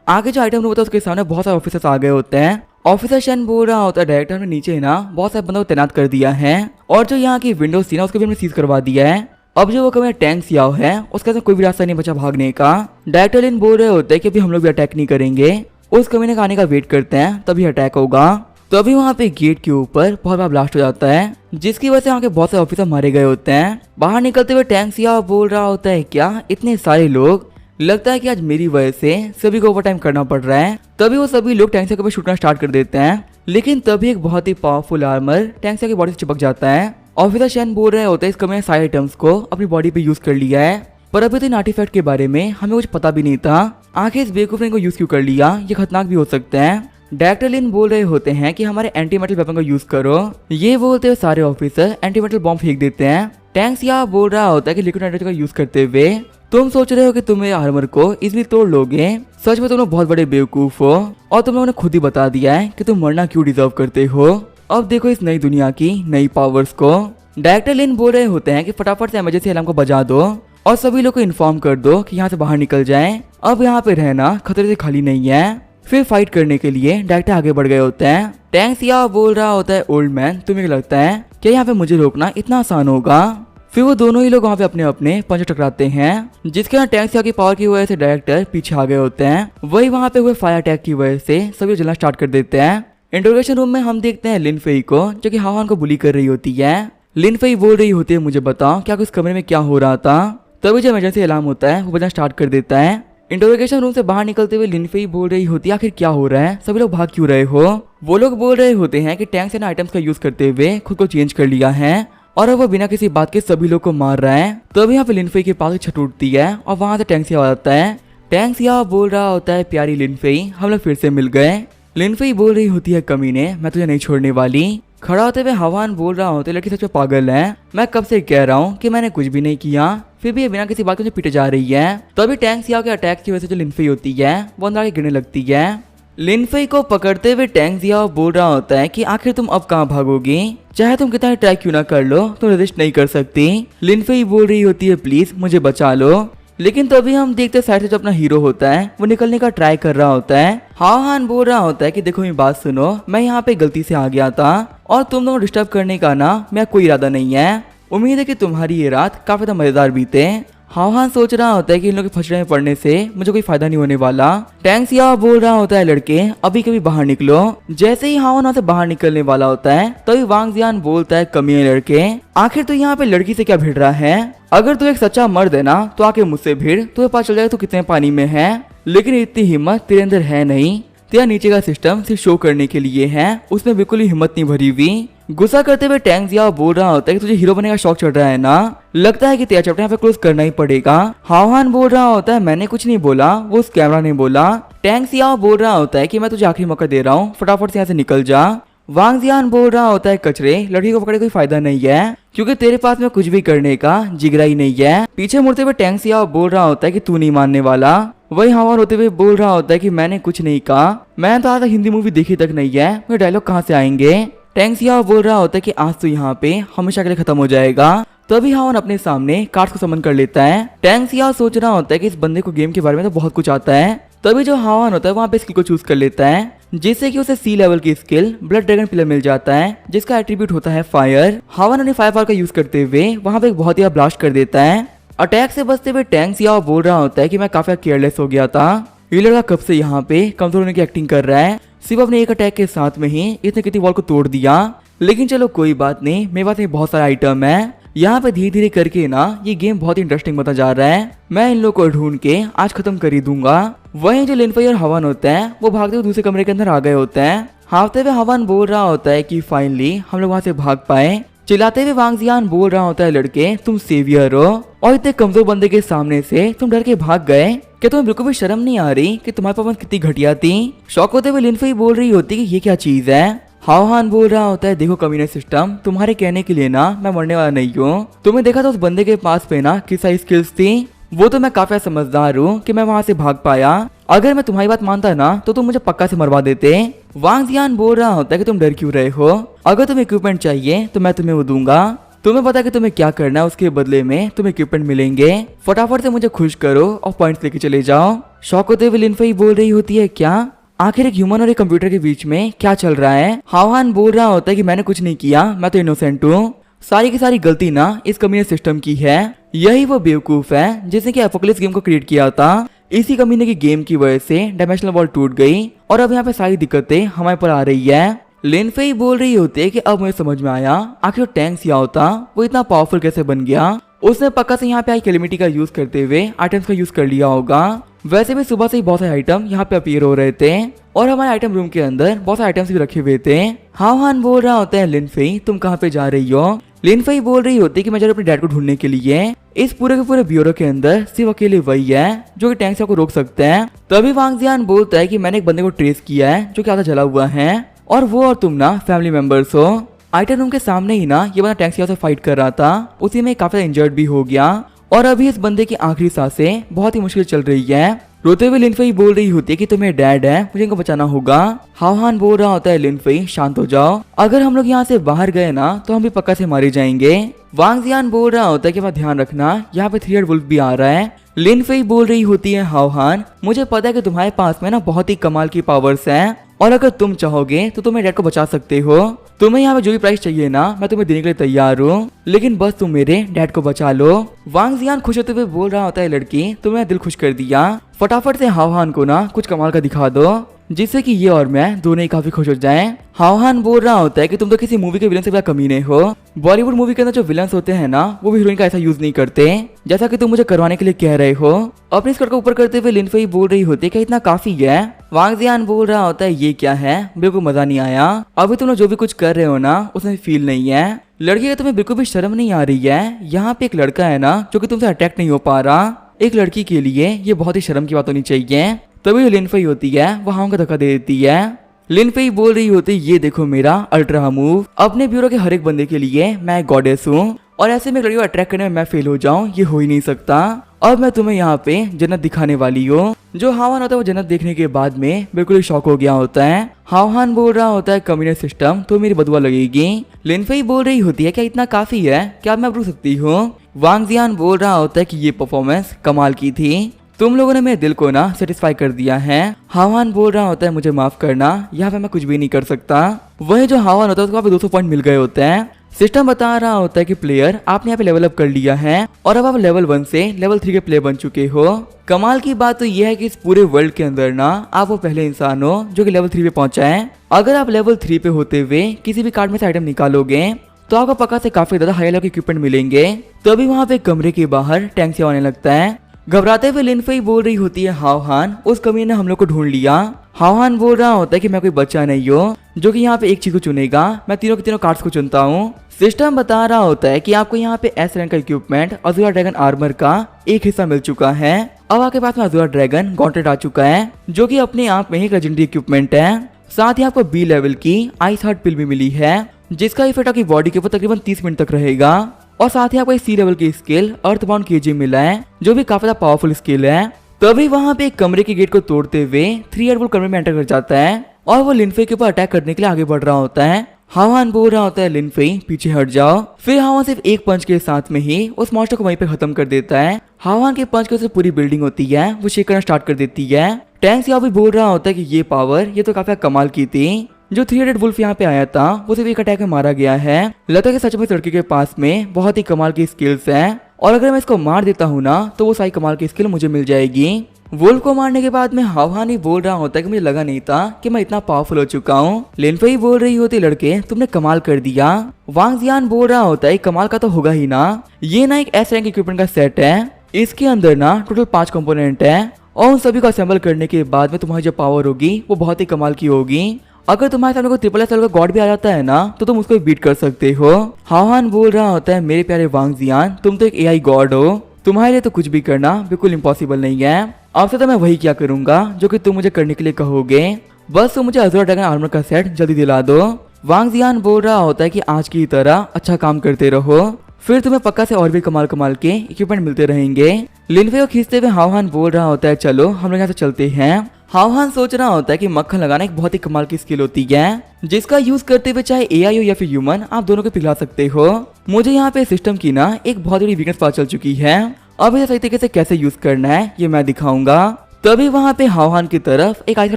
आगे जो आइटम रूम होता है उसके सामने बहुत सारे ऑफिसर्स आ गए होते हैं। ऑफिसर शन बोल रहा होता है डायरेक्टर ने नीचे ना बहुत सारे बंदों को तैनात कर दिया है और जो यहाँ की विंडोज थी ना उसको भी हमने सीज करवा दिया है। अब जो वो कमरा टैंक सियाओ है उसके अंदर कोई भी रास्ता नहीं बचा भागने का। डायरेक्टर लिन बोल रहे होते हैं कि अभी हम लोग भी अटैक नहीं करेंगे, उस कमीने का आने का वेट करते हैं तभी अटैक होगा। तो अभी वहाँ पे गेट के ऊपर बहुत बड़ा ब्लास्ट हो जाता है जिसकी वजह से वहाँ के बहुत सारे ऑफिसर मारे गए होते हैं। बाहर निकलते हुए टैंक सियाओ बोल रहा होता है क्या इतने सारे लोग, लगता है कि आज मेरी वजह से सभी को ओवर टाइम करना पड़ रहा है। तभी वो सभी लोग टैंक्सिया के ऊपर छूटना स्टार्ट कर देते हैं, लेकिन तभी एक बहुत ही पावरफुल आर्मर टैंक्सिया की बॉडी से चिपक जाता है। ऑफिसर शेन बोल रहे होते हैं इसका मैंने सारे आइटम्स को अपनी बॉडी पे यूज कर लिया है, पर अभी तो इन आर्टिफैक्ट के बारे में हमें कुछ पता भी नहीं था। आखिर इस बेवकूफ ने इनको यूज क्यों कर लिया, ये खतरनाक भी हो सकता है। डायरेक्टर लिन बोल रहे होते हैं कि हमारे एंटी मेटल वेपन का यूज करो। ये बोलते हुए सारे ऑफिसर एंटी मेटल बॉम्ब फेंक देते हैं। टैंक्सिया बोल रहा होता है कि लिक्विड नाइट्रोजन का यूज करते हुए तुम सोच रहे हो कि तुम मेरे आर्मर को इजिली तोड़ लोगे। सच में तुम लोग बहुत बड़े बेवकूफ हो और तुम लोगों ने खुद ही बता दिया है कि तुम मरना क्यों डिजर्व करते हो। अब देखो इस नई दुनिया की नई पावर्स को। डायरेक्टर लिन बोल रहे होते हैं कि फटाफट से इमरजेंसी अलार्म को बजा दो और सभी लोग को इन्फॉर्म कर दो कि यहाँ से बाहर निकल जाएं। अब यहाँ पे रहना खतरे से खाली नहीं है। फिर फाइट करने के लिए डायरेक्टर आगे बढ़ गए होते हैं। टैंक्सिया बोल रहा होता है ओल्ड मैन तुम्हें लगता है कि यहाँ पे मुझे रोकना इतना आसान होगा। फिर वो दोनों ही लोग वहाँ पे अपने अपने पंच टकराते हैं, जिसके यहाँ टैंक्सिया की पावर की वजह से डायरेक्टर पीछे आ गए होते हैं। वही वहाँ पे हुए फायर अटैक की वजह से सभी जलना स्टार्ट कर देते हैं। इंटरोगेशन रूम में हम देखते हैं लिन फेई को, जो कि हावान को बुली कर रही होती है। लिन फेई बोल रही होती है मुझे बताओ क्या उस कमरे में क्या हो रहा था। तभी जो इमरजेंसी अलार्म होता है वो बजना स्टार्ट कर देता है। इंटरोगेशन रूम से बाहर निकलते हुए लिन फेई बोल रही होती है आखिर क्या हो रहा है, सभी लोग भाग क्यों रहे हो। वो लोग बोल रहे होते हैं कि टैंक्स एंड आइटम्स का यूज करते हुए खुद को चेंज कर लिया है और अब वो बिना किसी बात के सभी लोग को मार रहा है। तभी यहाँ पे लिन फेई के पास छत उठती है और वहां से टैंक्सिया आ जाता है। टैंक्सिया बोल रहा होता है प्यारी लिन फेई हम लोग फिर से मिल गए। लिन फेई बोल रही होती है कमीने मैं तुझे नहीं छोड़ने वाली। खड़ा होते हुए हवान बोल रहा होता है लड़की सच में पागल है, मैं कब से कह रहा हूँ कि मैंने कुछ भी नहीं किया, फिर भी ये बिना किसी बात के मुझे पीटे जा रही है। तभी टैंक्सिया के अटैक की वजह से जो लिन फेई होती है वो अंदर आके गिरने लगती है। लिन फेई को पकड़ते हुए टैंक्सिया बोल रहा होता है कि आखिर तुम अब कहाँ भागोगी, चाहे तुम कितना ट्राई क्यों ना कर लो तुम रेजिस्ट नहीं कर सकती। लिन फेई बोल रही होती है प्लीज मुझे बचा लो, लेकिन तभी हम देखते हैं साइड से जो अपना हीरो होता है वो निकलने का ट्राई कर रहा होता है। हावान बोल रहा होता है कि देखो मेरी बात सुनो, मैं यहाँ पे गलती से आ गया था और तुम लोगों को डिस्टर्ब करने का ना मेरा कोई इरादा नहीं है। उम्मीद है कि तुम्हारी ये रात काफी ज्यादा मजेदार बीते। हावान सोच रहा होता है कि इन लोगों के फंसने में पड़ने से मुझे कोई फायदा नहीं होने वाला। टैंक्सिया बोल रहा होता है लड़के अभी कभी बाहर निकलो। जैसे ही हावान वहां से बाहर निकलने वाला होता है तभी वांग जियान बोलता है कमीने लड़के आखिर तू यहाँ पे लड़की से क्या भिड़ रहा है, अगर तू एक सच्चा मर्द है ना तो आके मुझसे भिड़, तुम्हें पता चल जाएगा तू कितने पानी में है। लेकिन इतनी हिम्मत तेरे अंदर है नहीं, तेरा नीचे का सिस्टम सिर्फ शो करने के लिए है, उसमें बिल्कुल ही हिम्मत नहीं भरी हुई। गुस्सा करते हुए टैंक्सिया बोल रहा होता है कि तुझे हीरो बनने का शौक चढ़ रहा है ना, लगता है कि तेरा चैप्टर यहाँ पे क्लोज करना ही पड़ेगा। हावान बोल रहा होता है मैंने कुछ नहीं बोला, वो उस कैमरा ने बोला। टैंक्सिया बोल रहा होता है कि मैं तुझे आखिरी मौका दे रहा हूँ, फटाफट से यहाँ से निकल जा। वांग जियान बोल रहा होता है कचरे लड़की को पकड़े कोई फायदा नहीं है, क्योंकि तेरे पास में कुछ भी करने का जिगरा ही नहीं है। पीछे मुड़ते हुए टैंक्सिया बोल रहा होता है कि तू नहीं मानने वाला। वही हावान होते हुए बोल रहा होता है कि मैंने कुछ नहीं कहा, मैंने तो आज तक हिंदी मूवी देखी तक नहीं है, मेरे डायलॉग कहाँ से आएंगे। टैंक्सिया बोल रहा होता है कि आज तो यहाँ पे हमेशा के लिए खत्म हो जाएगा। तभी हावान अपने सामने कार्ड्स को समन कर लेता है। टैंक्सिया सोच रहा होता है कि इस बंदे को गेम के बारे में तो बहुत कुछ आता है। तभी जो हावान होता है वहाँ पे स्किल को चूज कर लेता है, जिससे कि उसे सी लेवल की स्किल ब्लड ड्रैगन पिलर मिल जाता है, जिसका एट्रीब्यूट होता है फायर। हावान अपने फायर पावर का यूज करते हुए वहाँ पे एक बहुत ही ब्लास्ट कर देता है। अटैक से बचते हुए टैंक्सिया बोल रहा होता है कि मैं काफी केयरलेस हो गया था, ये लड़का कब से यहाँ पे कमजोर होने की एक्टिंग कर रहा है, सिर्फ अपने एक अटैक के साथ में ही इसने कितनी वॉल को तोड़ दिया। लेकिन चलो कोई बात नहीं, मेरे पास बहुत सारा आइटम है, यहाँ पे धीरे धीरे करके ना ये गेम बहुत ही इंटरेस्टिंग बनता जा रहा है, मैं इन लोगों को ढूंढ के आज खत्म कर ही दूंगा। वहीं जो लिन फेई और हवान होते हैं वो भागते हुए दूसरे कमरे के अंदर आ गए होते हैं। हाफते हुए हवान बोल रहा होता है कि फाइनली हम लोग वहाँ से भाग पाए। चिल्लाते हुए वांग जियान बोल रहा होता है लड़के तुम सेवियर हो और इतने कमजोर बंदे के सामने से तुम डर के भाग गए, क्या तुम्हें बिल्कुल भी शर्म नहीं आ रही कि तुम्हारी परफॉर्मेंस कितनी घटिया थी। शौक होते हुए लिन फेई बोल रही होती कि ये क्या चीज है। हावान बोल रहा होता है देखो कमीने सिस्टम तुम्हारे कहने के लिए ना मैं मरने वाला नहीं हूँ, तुम्हें देखा तो उस बंदे के पास पे ना किस सारी स्किल्स थी, वो तो मैं काफी समझदार हूँ कि मैं वहाँ से भाग पाया, अगर मैं तुम्हारी बात मानता ना तो तुम मुझे पक्का से मरवा देते। वांग जियान बोल रहा होता है कि तुम डर क्यों रहे हो, अगर तुम्हें इक्विपमेंट चाहिए तो मैं तुम्हें वो दूंगा, तुम्हें पता है कि तुम्हें क्या करना है, उसके बदले में तुम्हें इक्विपमेंट मिलेंगे, फटाफट से मुझे खुश करो और पॉइंट्स लेके चले जाओ। शौक होते हुए लिन फेई बोल रही होती है क्या आखिर एक ह्यूमन और एक कंप्यूटर के बीच में क्या चल रहा है। हावान बोल रहा होता है कि मैंने कुछ नहीं किया, मैं तो इनोसेंट हूँ, सारी की सारी गलती ना इस कमीने सिस्टम की है, यही वो बेवकूफ है जिसने कि एपोकलिप्स गेम को क्रिएट किया था, इसी कमीने की गेम की वजह से डायमेंशनल वॉल टूट गई और अब यहाँ पे सारी दिक्कतें हमारे पर आ रही है। लिन फेई बोल रही होती है कि अब मुझे समझ में आया आखिर टैंक्सिया होता वो इतना पावरफुल कैसे बन गया उसने पक्का से यहाँ पे आई कैलेमिटी का यूज करते हुए आइटम्स का यूज कर लिया होगा। वैसे भी सुबह से ही बहुत सारे आइटम यहाँ पे अपीयर हो रहे थे और हमारे आइटम रूम के अंदर बहुत सारे आइटम्स भी रखे हुए थे। हाओहान बोल रहा होता है लिन फेई तुम कहाँ पे जा रही हो। लिन फेई बोल रही होती है कि मैं जा रही हूं अपने डैड को ढूंढने के लिए। इस पूरे के पूरे ब्यूरो के अंदर सिर्फ अकेले वही है जो कि टैंक को रोक सकते हैं। तभी वांग जियान बोलता है कि मैंने एक बंदे को ट्रेस किया है जो कि आधा जला हुआ है और वो और तुम ना फैमिली मेंबर्स हो। आइटम रूम के सामने ही ना ये बंदा टैंक से फाइट कर रहा था, उसी में काफी इंजर्ड भी हो गया और अभी इस बंदे की आखिरी सांसें बहुत ही मुश्किल चल रही है। रोते हुए लिन फेई बोल रही होती है कि तुम्हें डैड है, मुझे इनको बचाना होगा। हाओहान बोल रहा होता है लिन फेई शांत हो जाओ, अगर हम लोग यहाँ से बाहर गए ना तो हम भी पक्का से मारे जाएंगे। वांग जियान बोल रहा होता है कि मैं ध्यान रखना यहाँ पे 3 हेड वुल्फ भी आ रहा है। लिन फेई बोल रही होती है हाओहान मुझे पता है कि तुम्हारे पास में ना बहुत ही कमाल की पावर्स हैं और अगर तुम चाहोगे तो तुम्हें डैड को बचा सकते हो। तुम्हें यहाँ पे जो भी प्राइस चाहिए ना मैं तुम्हें देने के लिए तैयार हूँ, लेकिन बस तुम मेरे डैड को बचा लो। वांग जियान खुश होते हुए बोल रहा होता है लड़की तुमने दिल खुश कर दिया, फटाफट से हाओहान को ना कुछ कमाल का दिखा दो जिससे कि ये और मैं दोनों ही काफी खुश हो जाएं। हाओहान बोल रहा होता है कि तुम तो किसी मूवी के विलन से ज्यादा कमीने हो। बॉलीवुड मूवी के अंदर जो विलन्स होते हैं ना वो भी हीरोइन का ऐसा यूज नहीं करते जैसा कि तुम मुझे करवाने के लिए कह रहे हो। अपनी स्कर्ट को ऊपर करते हुए लिन फेई बोल रही होती है कि इतना काफी है। वांग जियान बोल रहा होता है ये क्या है, बिल्कुल मजा नहीं आया, अभी तुम लोग जो भी कुछ कर रहे हो ना उसमें फील नहीं है। लड़की का तुम्हें बिल्कुल भी शर्म नहीं आ रही है। यहाँ पे एक लड़का है ना जो कि तुमसे अटैक नहीं हो पा रहा, एक लड़की के लिए ये बहुत ही शर्म की बात होनी चाहिए। तभी जो लिन फेई होती है वो हाओ का धक्का दे देती है। लिन फेई बोल रही होती ये देखो मेरा अल्ट्रा मूव, अपने ब्यूरो के हर एक बंदे के लिए मैं गॉडेस हूँ और ऐसे में लड़की को अट्रैक्ट करने में मैं फेल हो जाऊं ये हो ही नहीं सकता। अब मैं तुम्हें यहाँ पे जन्नत दिखाने वाली हूँ। जो हाओहान होता है वो जन्नत देखने के बाद में बिल्कुल ही शॉक हो गया होता है। हाओहान बोल रहा होता है कम्युनिस्ट सिस्टम तो मेरी बदुआ लगेगी। लिन फेई बोल रही होती है क्या इतना काफी है, क्या मैं अब रुक सकती हूँ। वांग जियान बोल रहा होता है कि ये परफॉर्मेंस कमाल की थी, तुम लोगों ने मेरे दिल को ना सेटिस्फाई कर दिया है। हाओहान बोल रहा होता है मुझे माफ करना, यहाँ पे मैं कुछ भी नहीं कर सकता। वही जो हाओहान होता है उसको 200 पॉइंट मिल गए होते हैं। सिस्टम बता रहा होता है कि प्लेयर आपने यहाँ पे लेवल अप कर लिया है और अब आप लेवल 1 से लेवल 3 के प्लेयर बन चुके हो। कमाल की बात तो यह है कि इस पूरे वर्ल्ड के अंदर ना आप वो पहले इंसान हो जो कि लेवल 3 पे पहुंचा है। अगर आप लेवल 3 पे होते हुए किसी भी कार्ड में से आइटम निकालोगे तो आपको पक्का से काफी ज्यादा हाई लेवल के इक्विपमेंट मिलेंगे। तभी वहाँ पे कमरे के बाहर टैंक से आने लगता है। घबराते हुए लिन फेई बोल रही होती है हाओहान उस कमीने ने हम लोग को ढूंढ लिया। हाओहान बोल रहा होता है कि मैं कोई बच्चा नहीं हूँ जो कि यहाँ पे एक चीज को चुनेगा, मैं तीनों के तीनों कार्ड्स को चुनता हूँ। सिस्टम बता रहा होता है कि आपको यहाँ पे एस रैंक का इक्विपमेंट अज़ूरा ड्रैगन आर्मर का एक हिस्सा मिल चुका है। अब आपके पास में अज़ूरा ड्रैगन गॉन्टेट आ चुका है जो कि अपने आप में ही एक लेजेंडरी इक्विपमेंट है। साथ ही आपको बी लेवल की आइस हार्ट पिल भी मिली है जिसका इफेक्ट आपकी बॉडी के ऊपर तकरीबन 30 मिनट तक रहेगा और साथ ही आपको एक सी लेवल की स्किल अर्थबाउंड केजी मिला है जो भी काफी पावरफुल स्किल है। तभी वहां पे एक कमरे के गेट को तोड़ते हुए 3 हेड वुल्फ कमरे में एंटर कर जाता है और वो लिन फेई के ऊपर अटैक करने के लिए आगे बढ़ रहा होता है। हाओहान बोल रहा होता है लिन फेई पीछे हट जाओ। फिर हाओहान सिर्फ एक पंच के साथ में ही उस मॉन्स्टर को वहीं पे खत्म कर देता है। हाओहान के पंच के से पूरी बिल्डिंग होती है वो शेक करना स्टार्ट कर देती है। टैंक सियाओ भी बोल रहा होता है कि ये पावर ये तो काफी कमाल की थी। जो 3 हेडेड वुल्फ यहाँ पे आया था वो सिर्फ एक अटैक में मारा गया है। लगता है कि सच में लड़के के पास में बहुत ही कमाल की स्किल्स हैं और अगर मैं इसको मार देता हूँ ना तो वो सारी कमाल की स्किल मुझे मिल जाएगी। वुल्फ को मारने के बाद में हाओहान ही बोल रहा होता है कि मुझे लगा नहीं था कि मैं इतना पावरफुल हो चुका हूँ। लिन फेई बोल रही होती लड़के तुमने कमाल कर दिया। वांग जियान बोल रहा होता है कमाल का तो होगा ही ना, ये ना एक एस रैंक इक्विपमेंट का सेट है, इसके अंदर ना टोटल 5 कंपोनेंट है और उन सभी को असेंबल करने के बाद में तुम्हारी जो पावर होगी वो बहुत ही कमाल की होगी। अगर तुम्हारे सामने कोई ट्रिपल एस लेवल का गॉड भी आ जाता है ना तो तुम उसको बीट कर सकते हो। हाओहान बोल रहा होता है मेरे प्यारे वांग जियान तुम तो एक एआई गॉड हो, तुम्हारे लिए तो कुछ भी करना बिल्कुल इम्पॉसिबल नहीं है। आपसे तो मैं वही क्या करूंगा जो कि तुम मुझे करने के लिए कहोगे, बस तुम मुझे अज़ूरा ड्रैगन आर्मर का सेट जल्दी दिला दो। वांग जियान बोल रहा होता है कि आज की तरह अच्छा काम करते रहो, फिर तुम्हें पक्का से और भी कमाल कमाल के इक्विपमेंट मिलते रहेंगे। लिन फेई को खींचते हुए हाओहान बोल रहा होता है चलो हम लोग यहाँ से चलते हैं। हाओहान सोच रहा होता है कि मक्खन लगाना एक बहुत ही कमाल की स्किल होती है जिसका यूज करते हुए चाहे एआई हो या फिर ह्यूमन आप दोनों को पिघला सकते हो। मुझे यहाँ पे सिस्टम की ना एक बहुत बड़ी वीकनेस पता चल चुकी है, अब इसे सही तरीके से कैसे यूज करना है ये मैं दिखाऊंगा। तभी वहाँ पे हाओहान की तरफ एक आइस का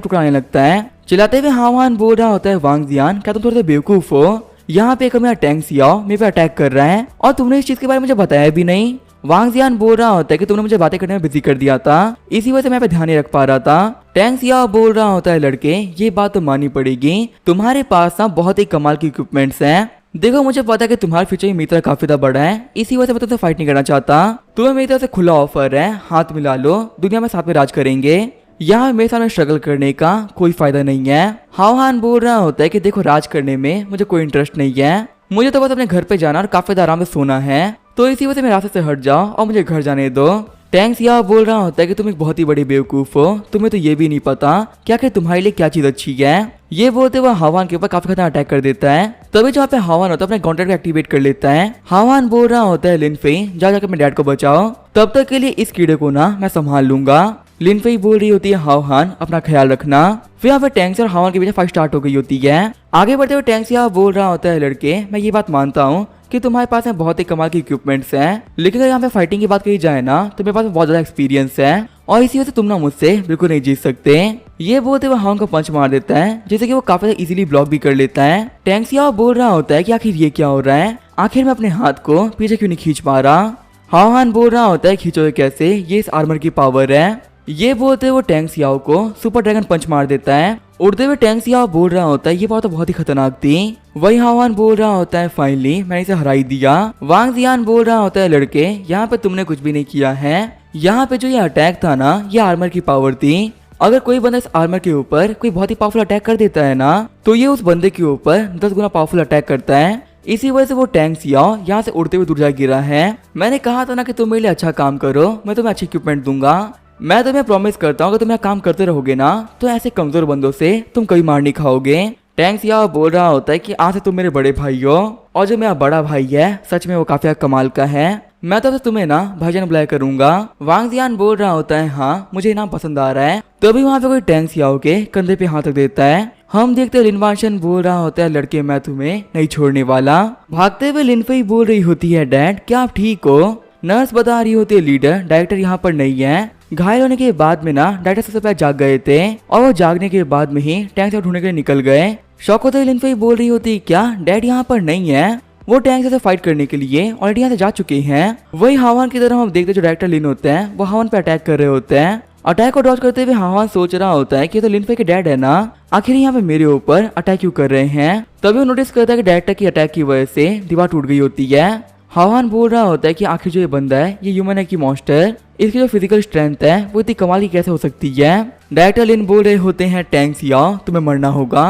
टुकड़ा आने लगता है। चिल्लाते हुए हाओहान बोल रहा होता है वांग जियान क्या तुम थोड़े से बेवकूफ हो, यहाँ पे एक मेरा टैंक सियाओ मेरे पे अटैक कर रहा है और तुमने इस चीज के बारे में मुझे बताया भी नहीं। वांग जियान बोल रहा होता है कि तुमने मुझे बातें करने में बिजी कर दिया था, इसी वजह से मैं पे ध्यान नहीं रख पा रहा था। टैंक सियाओ बोल रहा होता है लड़के ये बात तो माननी पड़ेगी, तुम्हारे पास ना बहुत ही कमाल की इक्विपमेंट्स हैं, देखो मुझे पता है कि तुम्हारा फ्यूचर मेरी तरह काफी ज्यादा बड़ा है, इसी वजह से मैं तुमसे फाइट नहीं करना चाहता। तुम्हें मेरी तरफ से खुला ऑफर है, हाथ मिला लो, दुनिया में साथ में राज करेंगे। यहाँ मेरे सामने स्ट्रगल करने का कोई फायदा नहीं है। हाओहान बोल रहा होता है कि देखो राज करने में मुझे कोई इंटरेस्ट नहीं है, मुझे तो बस अपने घर पे जाना और काफी ज्यादा आराम से सोना है, तो इसी वजह से मेरे रास्ते से हट जाओ और मुझे घर जाने दो। टैंक्स यहाँ बोल रहा होता है कि तुम एक बहुत ही बड़ी बेवकूफ हो, तुम्हें तो ये भी नहीं पता क्या कि तुम्हारे लिए क्या चीज अच्छी है। ये बोलते हुए हावान के ऊपर काफी खतरनाक अटैक कर देता है। तभी जहाँ पे हावान होता है अपने कॉन्ट्रैक्ट एक्टिवेट कर लेता है। हावान बोल रहा होता है लिनफेई जाकर अपने डैड को बचाओ, तब तक के लिए इस कीड़े को ना मैं संभाल लूंगा। लिनफेई बोल रही होती है हाओहान अपना ख्याल रखना। फिर यहाँ पे टैंक्स और हाओहान के बीच फाइट स्टार्ट हो गई होती है। आगे बढ़ते हुए टैंक्स यहाँ बोल रहा होता है लड़के मैं ये बात मानता हूँ कि तुम्हारे पास में बहुत ही कमाल के इक्विपमेंट्स हैं, लेकिन अगर यहाँ पे फाइटिंग की बात कही जाए ना तो मेरे पास बहुत ज्यादा एक्सपीरियंस है और इसी वजह से तुम ना मुझसे बिल्कुल नहीं जीत सकते। ये बोलते हुए हाओहान को पंच मार देता है जिससे कि वो काफी इजीली ब्लॉक भी कर लेता है। टैंक्स यहाँ बोल रहा होता है कि आखिर ये क्या हो रहा है, आखिर मैं अपने हाथ को पीछे क्यों नहीं खींच पा रहा। हाओहान बोल रहा होता है खींचोगे कैसे, ये इस आर्मर की पावर है। ये बोलते हुए टैंक्स याओ को सुपर ड्रैगन पंच मार देता है। उड़ते हुए टैंक्स याओ बोल रहा होता है ये बात तो बहुत ही खतरनाक थी। वही हाओहान बोल रहा होता है फाइनली मैंने इसे हरा ही दिया। वांग जियान बोल रहा होता है लड़के यहाँ पे तुमने कुछ भी नहीं किया है, यहाँ पे जो ये अटैक था ना ये आर्मर की पावर थी। अगर कोई बंदा इस आर्मर के ऊपर कोई बहुत ही पावरफुल अटैक कर देता है ना तो ये उस बंदे के ऊपर 10 गुना पावरफुल अटैक करता है। इसी वजह से वो टैंक्स याओ यहाँ से उड़ते हुए दूर जा गिरा है। मैंने कहा था ना कि तुम मेरे लिए अच्छा काम करो, मैं तुम्हें अच्छी इक्विपमेंट दूंगा। मैं तुम्हें प्रॉमिस करता हूँ कि तुम काम करते रहोगे ना तो ऐसे कमजोर बंदों से तुम कभी मार नहीं खाओगे। टैंक्स यहाँ बोल रहा होता है कि आज से तुम मेरे बड़े भाई हो और जो मेरा बड़ा भाई है सच में वो काफी कमाल का है, मैं तो तुम्हें ना भाईजान बुलाया करूंगा। वांग जियान बोल रहा होता है हाँ मुझे नाम पसंद आ रहा है। तभी वहाँ पे कोई टैंक्स याओ के कंधे पे हाथ रख देता है। हम देखते हैं लिनवाशन बोल रहा होता है लड़के मैं तुम्हें नहीं छोड़ने वाला। भागते हुए लिनफेई बोल रही होती है डैड क्या आप ठीक हो। नर्स बता रही होती है लीडर डायरेक्टर यहाँ पर नहीं है। घायल होने के बाद में ना डायरेक्टर सबसे पहले जाग गए थे और वो जागने के बाद में ही टैंक्स को ढूंढने के लिए निकल गए। शौक होते हुए लिनफेई बोल रही होती क्या डैड यहाँ पर नहीं है, वो टैंक्स से फाइट करने के लिए ऑलरेडी यहाँ से जा चुके हैं। वही हाओहान की तरह हम देखते जो डायरेक्टर लिन होते हैं वो हाओहान पे अटैक कर रहे होते हैं। अटैक को डॉज करते हुए हाओहान सोच रहा होता है कि तो लिनफेई के डैड है ना, आखिर यहाँ पे मेरे ऊपर अटैक क्यों कर रहे हैं। तभी वो नोटिस करता है कि डायरेक्टर की अटैक की वजह से दीवार टूट गई होती है। हाओहान बोल रहा होता है कि आखिर जो ये बंदा है ये ह्यूमन है कि मॉन्स्टर, इसकी जो फिजिकल स्ट्रेंथ है वो इतनी कमाल की कैसे हो सकती है। डायरेक्टर लिन बोल रहे होते हैं टैंक्स याओ तुम्हें मरना होगा।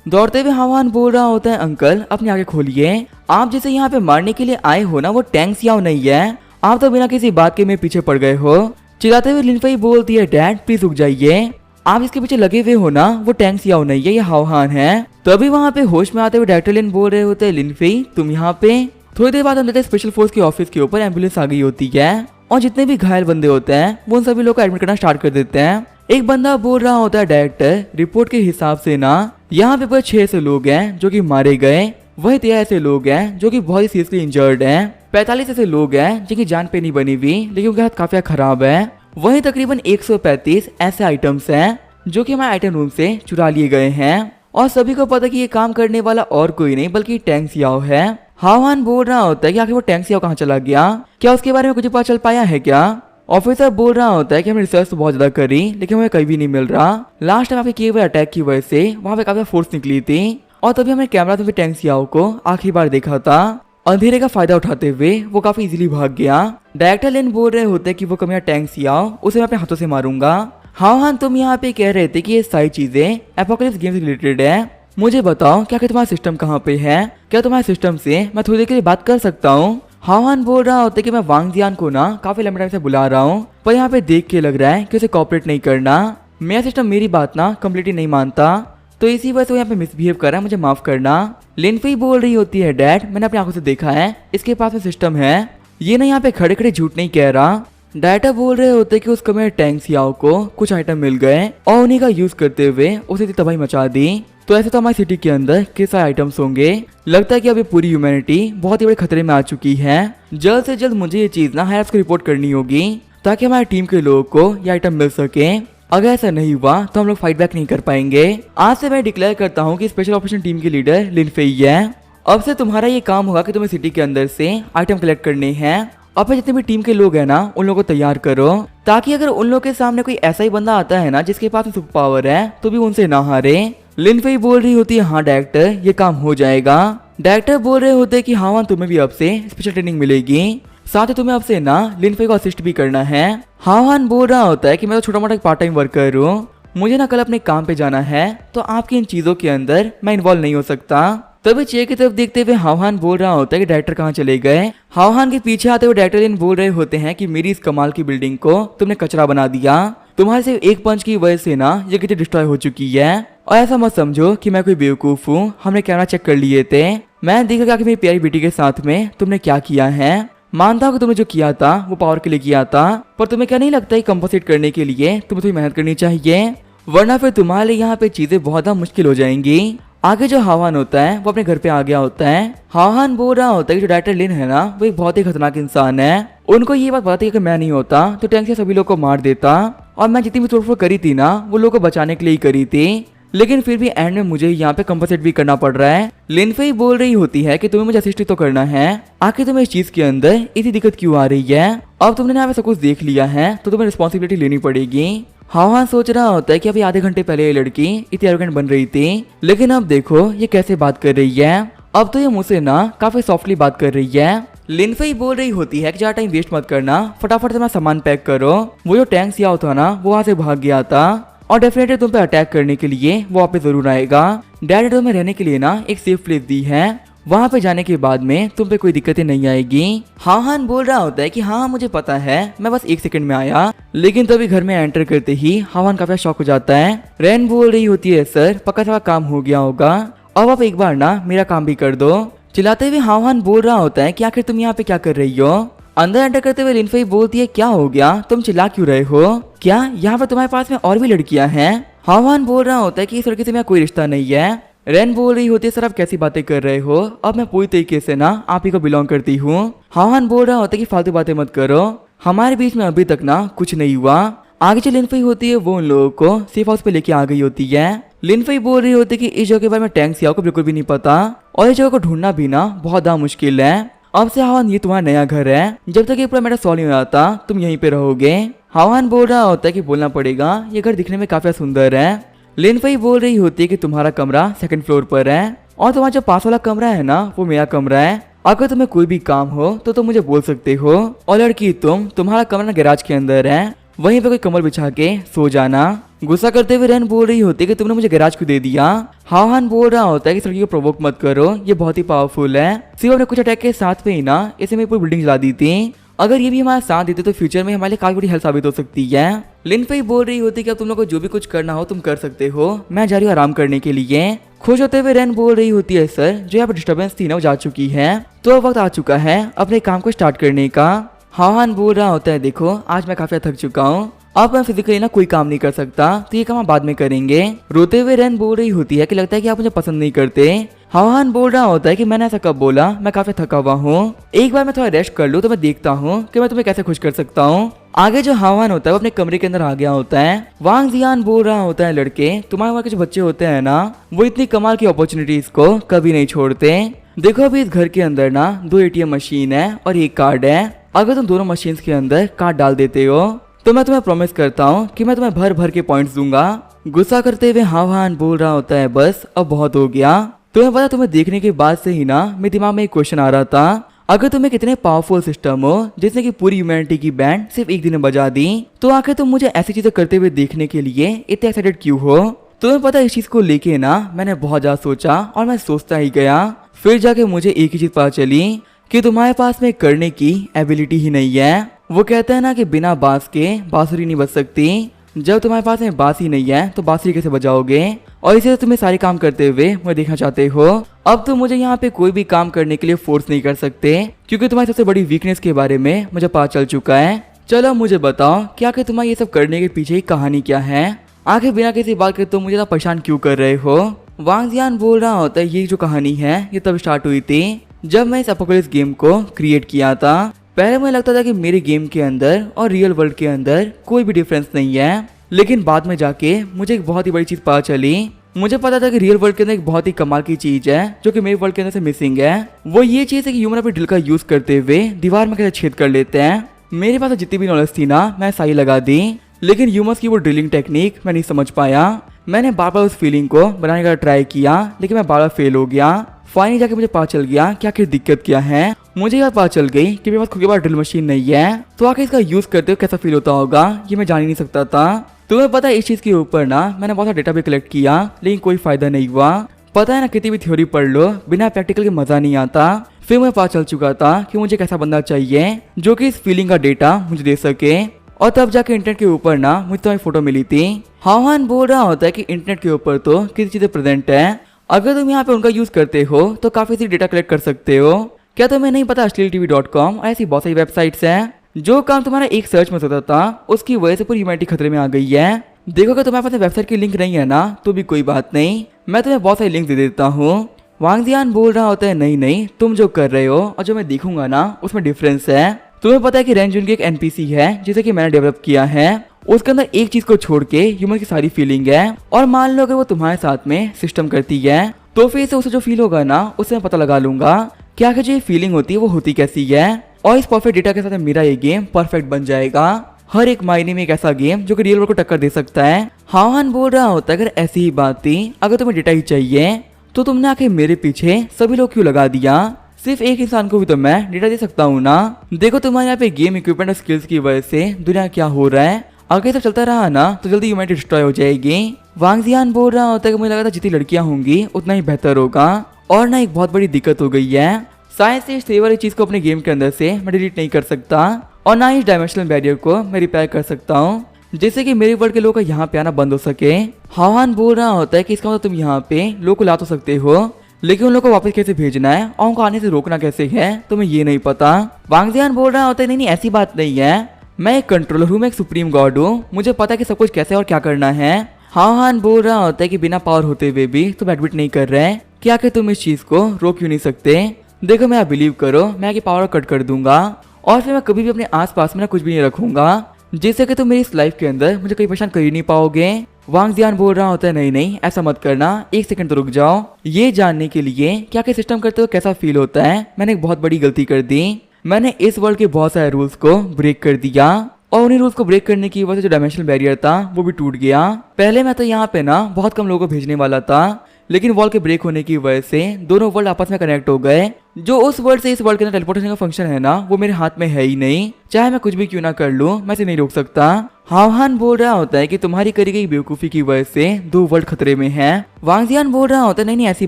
दौड़ते हुए हाओहान बोल रहा होता है अंकल अपनी आंखें खोलिए, आप जिसे यहाँ पे मारने के लिए आए हो ना वो टैंक्स याओ नहीं है, आप तो बिना किसी बात के मेरे पीछे पड़ गए हो। चिल्लाते हुए लिनफेई बोलती है डैड प्लीज रुक जाइए, आप इसके पीछे लगे हुए हो ना वो टैंक्स याओ नहीं है ये हाओहान है। तभी वहाँ पे होश में आते हुए डायरेक्टर लिन बोल रहे होते हैं लिनफेई तुम यहाँ पे। थोड़ी देर बाद हम देखते हैं स्पेशल फोर्स के ऑफिस के ऊपर एम्बुलेंस आ गई होती है और जितने भी घायल बंदे होते हैं वो उन सभी लोग को एडमिट करना स्टार्ट कर देते हैं। एक बंदा बोल रहा होता है डायरेक्टर रिपोर्ट के हिसाब से ना यहाँ पे 6 ऐसे लोग हैं जो कि मारे गए, वही 13 ऐसे लोग हैं जो कि बहुत ही सीरियसली इंजर्ड हैं, 45 ऐसे लोग हैं जिनकी जान पे नहीं बनी हुई लेकिन उनके हाथ काफी खराब है, वही तकरीबन 135 ऐसे आइटम्स हैं जो कि हमारे आइटम रूम से चुरा लिए गए हैं और सभी को पता कि ये काम करने वाला और कोई नहीं बल्कि टैंक्स याओ है। हाओहान बोल रहा होता है कि आखिर वो टैंक्स याओ कहाँ चला गया, क्या उसके बारे में कुछ पता चल पाया है क्या। ऑफिसर बोल रहा होता है कि हमने रिसर्च तो बहुत ज्यादा करी लेकिन हमें कहीं भी नहीं मिल रहा, लास्ट टाइम आपके किए हुए अटैक की वजह से वहाँ पे काफी फोर्स निकली थी और तभी हमने कैमरा में टैंक्स याओ को आखिरी बार देखा था। अंधेरे का फायदा उठाते हुए वो काफी इजीली भाग गया। डायरेक्टर लिन बोल रहे होते हैं कि वो कमियां टैंक्स याओ उसे मैं अपने हाथों से मारूंगा। हाओहान तुम यहाँ पे कह रहे थे कि ये सारी चीजें एपोकलिप्स गेम से रिलेटेड है, मुझे बताओ क्या तुम्हारा सिस्टम कहाँ पे है, क्या तुम्हारे सिस्टम से मैं थोड़ी देर के लिए बात कर सकता हूँ। हाओहान बोल रहा होता है कि मैं वांग जियान को ना काफी लंबे टाइम से बुला रहा हूँ पर यहाँ पे देख के लग रहा है कि उसे कॉपरेट नहीं करना, मेरा सिस्टम मेरी बात ना कम्प्लीटली नहीं मानता तो इसी वजह से वो यहाँ पे मिसबिहेव कर रहा है, मुझे माफ करना। लिनफेई बोल रही होती है डैड मैंने अपनी आंखों से देखा है इसके पास में सिस्टम है, ये ना यहाँ पे खड़े खड़े झूठ नहीं कह रहा। डायरेक्टर बोल रहे होते कि उस कमरे टैंक्स याओ को कुछ आइटम मिल गए और उन्हीं का यूज करते हुए उसे तबाही मचा दी। तो ऐसे तो हमारी सिटी के अंदर किस सारे आइटम्स होंगे, लगता है कि अभी पूरी ह्यूमैनिटी बहुत ही बड़े खतरे में आ चुकी है। जल्द से जल्द मुझे ये चीज ना हायर को रिपोर्ट करनी होगी ताकि हमारी टीम के लोगों को ये आइटम मिल सके, अगर ऐसा नहीं हुआ तो हम लोग फाइट बैक नहीं कर पाएंगे। आज से मैं डिक्लेयर करता हूँ कि स्पेशल ऑपरेशन टीम की लीडर लिनफेई है। अब से तुम्हारा ये काम होगा कि तुम्हें सिटी के अंदर से आइटम कलेक्ट करने हैं। अब जितने भी टीम के लोग हैं ना उन लोगों को तैयार करो ताकि अगर उन लोगों के सामने कोई ऐसा ही बंदा आता है ना जिसके पास सुपर पावर है तो भी उनसे ना हारे। लिनफेई बोल रही होती है हाँ डायरेक्टर ये काम हो जाएगा। डायरेक्टर बोल रहे होते कि हाँ तुम्हें भी अब से स्पेशल ट्रेनिंग मिलेगी, साथ ही तुम्हें अब से ना लिनफेई को असिस्ट भी करना है। हावान बोल रहा होता है कि मैं तो छोटा मोटा पार्ट टाइम वर्कर हूँ, मुझे ना कल अपने काम पे जाना है, तो आपकी इन चीजों के अंदर मैं इन्वॉल्व नहीं हो सकता। तभी चे की तरफ देखते हुए हावान बोल रहा होता है कि डायरेक्टर कहाँ चले गए। हावान के पीछे आते हुए डायरेक्टर लिन बोल रहे होते हैं कि मेरी इस कमाल की बिल्डिंग को तुमने कचरा बना दिया, तुम्हारे सिर्फ एक पंच की वजह से ना ये कितनी डिस्ट्रॉय हो चुकी है। और ऐसा मत समझो कि मैं कोई बेवकूफ हूँ, हमने कैमरा चेक कर लिए थे, मैं देख रहा कि मेरी प्यारी बेटी के साथ में तुमने क्या किया है। मानता हूँ कि तुमने जो किया था वो पावर के लिए किया था, पर तुम्हें क्या नहीं लगता है कंपनसेट करने के लिए तुम्हें थोड़ी मेहनत करनी चाहिए, वरना फिर तुम्हारे लिए यहाँ पे चीजें बहुत ज्यादा मुश्किल हो जाएंगी। आगे जो हावान होता है वो अपने घर पे आ गया होता है। हावान बोल रहा होता है कि जो डायरेक्टर लिन है ना वो एक बहुत ही खतरनाक इंसान है, उनको ये बात पता थी कि मैं नहीं होता तो टैंक से सभी लोग को मार देता, और मैं जितनी भी तोड़फोड़ करी थी ना वो लोगों को बचाने के लिए ही करी थी, लेकिन फिर भी एंड में मुझे यहाँ पे कंपनसेट भी करना पड़ रहा है। लिनफेई बोल रही होती है कि तुम्हें मुझे असिस्ट तो करना है, आखिर तुम्हें इस चीज के अंदर इतनी दिक्कत क्यों आ रही है, अब तुमने ना सब कुछ देख लिया है तो तुम्हें रिस्पॉन्सिबिलिटी लेनी पड़ेगी। हावान सोच रहा होता है कि अभी आधे घंटे पहले ये लड़की इतनी एरोगेंट बन रही थी, लेकिन अब देखो ये कैसे बात कर रही है, अब तो ये मुझसे ना काफी सॉफ्टली बात कर रही है। लिनफेई बोल रही होती है कि ज्यादा टाइम वेस्ट मत करना, फटाफट से अपना सामान पैक करो, वो जो टैंक सिया था ना वो वहां से भाग गया था, और डेफिनेटली तुम पे अटैक करने के लिए वो वापस जरूर आएगा। डैड ने तुम्हें रहने के लिए ना एक सेफ प्लेस दी है, वहां पे जाने के बाद में तुम पे कोई दिक्कतें नहीं आएगी। हावान बोल रहा होता है कि हाँ मुझे पता है, मैं बस एक सेकंड में आया, लेकिन तभी घर में एंटर करते ही हावान काफी शॉक हो जाता है। रैन बोल रही होती है सर पक्का सारा काम हो गया होगा, अब आप एक बार ना मेरा काम भी कर दो। चिल्लाते हुए हावान बोल रहा होता है कि आखिर तुम यहाँ पे क्या कर रही हो। अंदर एंटर करते हुए लिनफेई बोलती है क्या हो गया, तुम चिल्ला क्यों रहे हो, क्या यहाँ पे तुम्हारे पास में और भी लड़कियां हैं। हावान बोल रहा होता है कि इस लड़की से मेरा कोई रिश्ता नहीं है। रैन बोल रही होती है सर आप कैसी बातें कर रहे हो, अब मैं पूरी तरीके से ना आप ही को बिलोंग करती हूँ। हावान बोल रहा होता है कि फालतू बातें मत करो, हमारे बीच में अभी तक ना कुछ नहीं हुआ। आगे जो लिनफेई होती है वो उन लोगों को सेफ हाउस पे लेके आ गई होती है। लिनफेई बोल रही होती है कि इस जगह के बारे में टैंक सियाओ को बिल्कुल भी नहीं पता, और इस जगह को ढूंढना भी ना बहुत ज्यादा मुश्किल है। अब से हावान ये तुम्हारा नया घर है, जब तक ये पूरा मैटर सॉल्व नहीं हो जाता तुम यहीं पे रहोगे। हावान बोल रहा होता है कि बोलना पड़ेगा, ये घर दिखने में काफी सुंदर है। लिनफेई बोल रही होती है कि तुम्हारा कमरा सेकंड फ्लोर पर है, और तुम्हारा जो पास वाला कमरा है ना वो मेरा कमरा है, अगर तुम्हें कोई भी काम हो तो तुम मुझे बोल सकते हो। और लड़की तुम्हारा कमरा गैराज के अंदर है, वहीं पे कोई कमर बिछा के सो जाना। गुस्सा करते हुए रैन बोल रही होती है कि तुमने मुझे गैराज क्यों दे दिया। हावान बोल रहा होता है कि इस लड़की को प्रोवोक मत करो, ये बहुत ही पावरफुल है, सिर्फ अपने कुछ अटैक के साथ में ही ना इसे मेरी पूरी बिल्डिंग जला दी थी, अगर ये भी हमारा साथ देते तो फ्यूचर में हमारे लिए काफी बड़ी हेल्प साबित हो सकती है। लिनफेई बोल रही होती है कि अब तुम लोग को जो भी कुछ करना हो तुम कर सकते हो, मैं जा रही हूँ आराम करने के लिए। खुश होते हुए रैन बोल रही होती है सर जो यहाँ पर डिस्टर्बेंस थी ना वो जा चुकी है, तो अब वक्त आ चुका है अपने काम को स्टार्ट करने का। हावान बोल रहा होता है देखो आज मैं काफी थक चुका हूँ, अब मैं फिजिकली ना कोई काम नहीं कर सकता, तो ये काम हम बाद में करेंगे। रोते हुए रैन बोल रही होती है कि लगता है कि आप मुझे पसंद नहीं करते। हावान बोल रहा होता है कि मैंने ऐसा कब बोला, मैं काफी थका हुआ हूँ, एक बार मैं थोड़ा रेस्ट कर लूँ तो मैं देखता हूँ कि मैं तुम्हें कैसे खुश कर सकता हूँ। आगे जो हावान होता है वो अपने कमरे के अंदर आ गया होता है। वांग जियान बोल रहा होता है लड़के तुम्हारे वहाँ के जो बच्चे होते हैं ना वो इतनी कमाल की अपॉर्चुनिटीज को कभी नहीं छोड़ते। देखो अभी इस घर के अंदर ना 2 ATM मशीन है और 1 कार्ड है, अगर तुम दोनों मशीन के अंदर कार्ड डाल देते हो तो मैं तुम्हें प्रॉमिस करता हूँ कि मैं तुम्हें भर भर के पॉइंट्स दूंगा। गुस्सा करते हुए हावान बोल रहा होता है बस अब बहुत हो गया। तुम्हें पता तुम्हें देखने के बाद से ही ना मेरे दिमाग में एक क्वेश्चन आ रहा था, अगर तुम्हें कितने पावरफुल सिस्टम हो जिसने की पूरी ह्यूमैनिटी की बैंड सिर्फ एक दिन में बजा दी, तो आखिर तुम मुझे ऐसी चीजें करते हुए देखने के लिए इतने एक्साइटेड क्यों हो। तुम्हें पता इस चीज को लेके ना मैंने बहुत ज्यादा सोचा और मैं सोचता ही गया, फिर जाके मुझे एक ही चीज पता चली कि तुम्हारे पास में करने की एबिलिटी ही नहीं है। वो कहते हैं ना कि बिना बांस के बांसुरी नहीं बज सकती, जब तुम्हारे पास में बांस ही नहीं है तो बांसुरी कैसे बजाओगे, और इसे तुम्हें सारे काम करते हुए मुझे देखना चाहते हो। अब तुम मुझे यहाँ पे कोई भी काम करने के लिए फोर्स नहीं कर सकते, क्योंकि तुम्हारी सबसे बड़ी वीकनेस के बारे में मुझे पता चल चुका है। चलो मुझे बताओ कि आखिर तुम्हारा ये सब करने के पीछे की कहानी क्या है, आखिर बिना किसी बात के तुम मुझे इतना परेशान क्यों कर रहे हो। वांग जियान बोल रहा होता है ये जो कहानी है ये तब स्टार्ट हुई थी जब मैं इस एपोकलिप्स गेम को क्रिएट किया था। पहले मुझे लगता था कि मेरे गेम के अंदर और रियल वर्ल्ड के अंदर कोई भी डिफरेंस नहीं है, लेकिन बाद में जाके मुझे एक बहुत ही बड़ी चीज पता चली। मुझे पता था कि रियल वर्ल्ड के अंदर एक बहुत ही कमाल की चीज है जो कि मेरे वर्ल्ड के अंदर से मिसिंग है। वो ये चीज है कि ह्यूमन अपने दिल का यूज करते हुए दीवार में कैसे छेद कर लेते हैं। मेरे पास जितनी भी नॉलेज थी ना मैं सारी लगा दी, लेकिन ह्यूमंस की वो ड्रिलिंग टेक्निक मैं नहीं समझ पाया। मैंने बार बार उस फीलिंग को बनाने का ट्राई किया, लेकिन मैं बार बार फेल हो गया। फाइनली जाके मुझे पता चल गया कि आखिर दिक्कत क्या है। मुझे यार पता चल गई कि मेरे पास खुद के पास ड्रिल मशीन नहीं है, तो आखिर इसका यूज करते हुए कैसा फील होता होगा ये मैं जान ही नहीं सकता था। तुम्हें पता है इस चीज के ऊपर ना मैंने बहुत सारा डेटा भी कलेक्ट किया, लेकिन कोई फायदा नहीं हुआ। पता है ना, कितनी भी थ्योरी पढ़ लो बिना प्रैक्टिकल के मजा नहीं आता। फिर मुझे पता चल चुका था कि मुझे कैसा बंदा चाहिए जो कि इस फीलिंग का डेटा मुझे दे सके। और तब जाके इंटरनेट के ऊपर ना मुझे तुम्हारी फोटो मिली थी। हावान बोल रहा होता है कि इंटरनेट के ऊपर तो किसी चीजें प्रेजेंट है, अगर तुम यहाँ पे उनका यूज करते हो तो काफी सी डेटा कलेक्ट कर सकते हो। क्या तुम्हें नहीं पता ashliltv.com और ऐसी बहुत सारी वेबसाइट्स हैं। जो काम तुम्हारा एक सर्च में होता था उसकी वजह से पूरी ह्यूमैनिटी खतरे में आ गई है। देखो अगर तुम्हारे पास वेबसाइट की लिंक नहीं है ना तो भी कोई बात नहीं, मैं तुम्हें बहुत सारी लिंक दे देता हूँ। वांग जियान बोल रहा होता है नहीं नहीं, तुम जो कर रहे हो और जो मैं देखूंगा ना उसमें डिफरेंस है। तुम्हें पता है कि रेंजुन की एक एनपीसी है जिसे कि मैंने डेवलप किया है, उसके अंदर एक चीज को छोड़ के ह्यूमन की सारी फीलिंग है। और मान लो अगर वो तुम्हारे साथ में सिस्टम करती है तो फिर से उसे जो फील होगा ना उससे मैं पता लगा लूंगा क्या जो ये फीलिंग होती है वो होती कैसी है। और इस परफेक्ट डेटा के साथ मेरा ये गेम परफेक्ट बन जाएगा। हर एक मायने में एक ऐसा गेम जो कि रियल वर्ल्ड को टक्कर दे सकता है। हावान बोल रहा होता है अगर ऐसी ही बात थी, अगर तुम्हें डेटा ही चाहिए तो तुमने आके मेरे पीछे सभी लोग क्यों लगा दिया। सिर्फ एक इंसान को भी तो मैं डेटा दे सकता हूँ ना। देखो तुम्हारे यहाँ पे गेम इक्विपमेंट और स्किल्स की वजह से दुनिया क्या हो रहा है, अगर सब चलता रहा ना तो जल्दी ह्यूमैनिटी डिस्ट्रॉय हो जाएगी। वांग जियान बोल रहा होता है कि मुझे लगा था जितनी लड़कियां होंगी उतना ही बेहतर होगा, और ना एक बहुत बड़ी दिक्कत हो गई है। शायद से इस वाली चीज को अपने गेम के अंदर से मैं डिलीट नहीं कर सकता, और ना इस डायमेंशनल बैरियर को मैं रिपेयर कर सकता हूँ जिससे कि मेरे वर्ल्ड के लोगों का यहाँ पे आना बंद हो सके। हावान बोल रहा होता है कि इसका मतलब तुम यहाँ पे लोगों को ला तो सकते हो, लेकिन उन लोगों को वापस कैसे भेजना है और उनको आने से रोकना कैसे है तुम्हें ये नहीं पता। वांग जियान बोल रहा होता है नहीं नहीं ऐसी बात नहीं है, मैं एक कंट्रोलर हूँ, मैं एक सुप्रीम गॉड हूँ, मुझे पता है कि सब कुछ कैसे और क्या करना है। हावान बोल रहा होता है कि बिना पावर होते हुए भी तुम एडमिट नहीं कर रहे, क्या कि तुम इस चीज को रोक क्यों नहीं सकते। देखो मैं बिलीव करो, मैं आगे पावर कट कर दूंगा और फिर मैं कभी भी अपने आसपास में ना कुछ भी नहीं रखूंगा, जिससे कि तुम मेरी इस लाइफ के अंदर मुझे कहीं परेशान कर ही नहीं पाओगे। वांग जियान बोल रहा होता है नहीं नहीं ऐसा मत करना, एक सेकंड तो रुक जाओ। ये जानने के लिए क्या कि सिस्टम करते हो कैसा फील होता है, मैंने एक बहुत बड़ी गलती कर दी। मैंने इस वर्ल्ड के बहुत सारे रूल्स को ब्रेक कर दिया, और उन्हीं रूल्स को ब्रेक करने की वजह से जो डायमेंशनल बैरियर था वो भी टूट गया। पहले मैं तो यहाँ पे ना बहुत कम लोगों को भेजने वाला था, लेकिन वॉल के ब्रेक होने की वजह से दोनों वर्ल्ड आपस में कनेक्ट हो गए। जो उस वर्ल्ड से इस वर्ल्ड के अंदर टेलीपोर्टेशन का फंक्शन है ना वो मेरे हाथ में है ही नहीं, चाहे मैं कुछ भी क्यों ना कर लूं मैं इसे नहीं रोक सकता। हावान बोल रहा होता है कि तुम्हारी करी गई बेवकूफी की वजह से दो वर्ल्ड खतरे में है। वांग जियान बोल रहा होता है नहीं नहीं ऐसी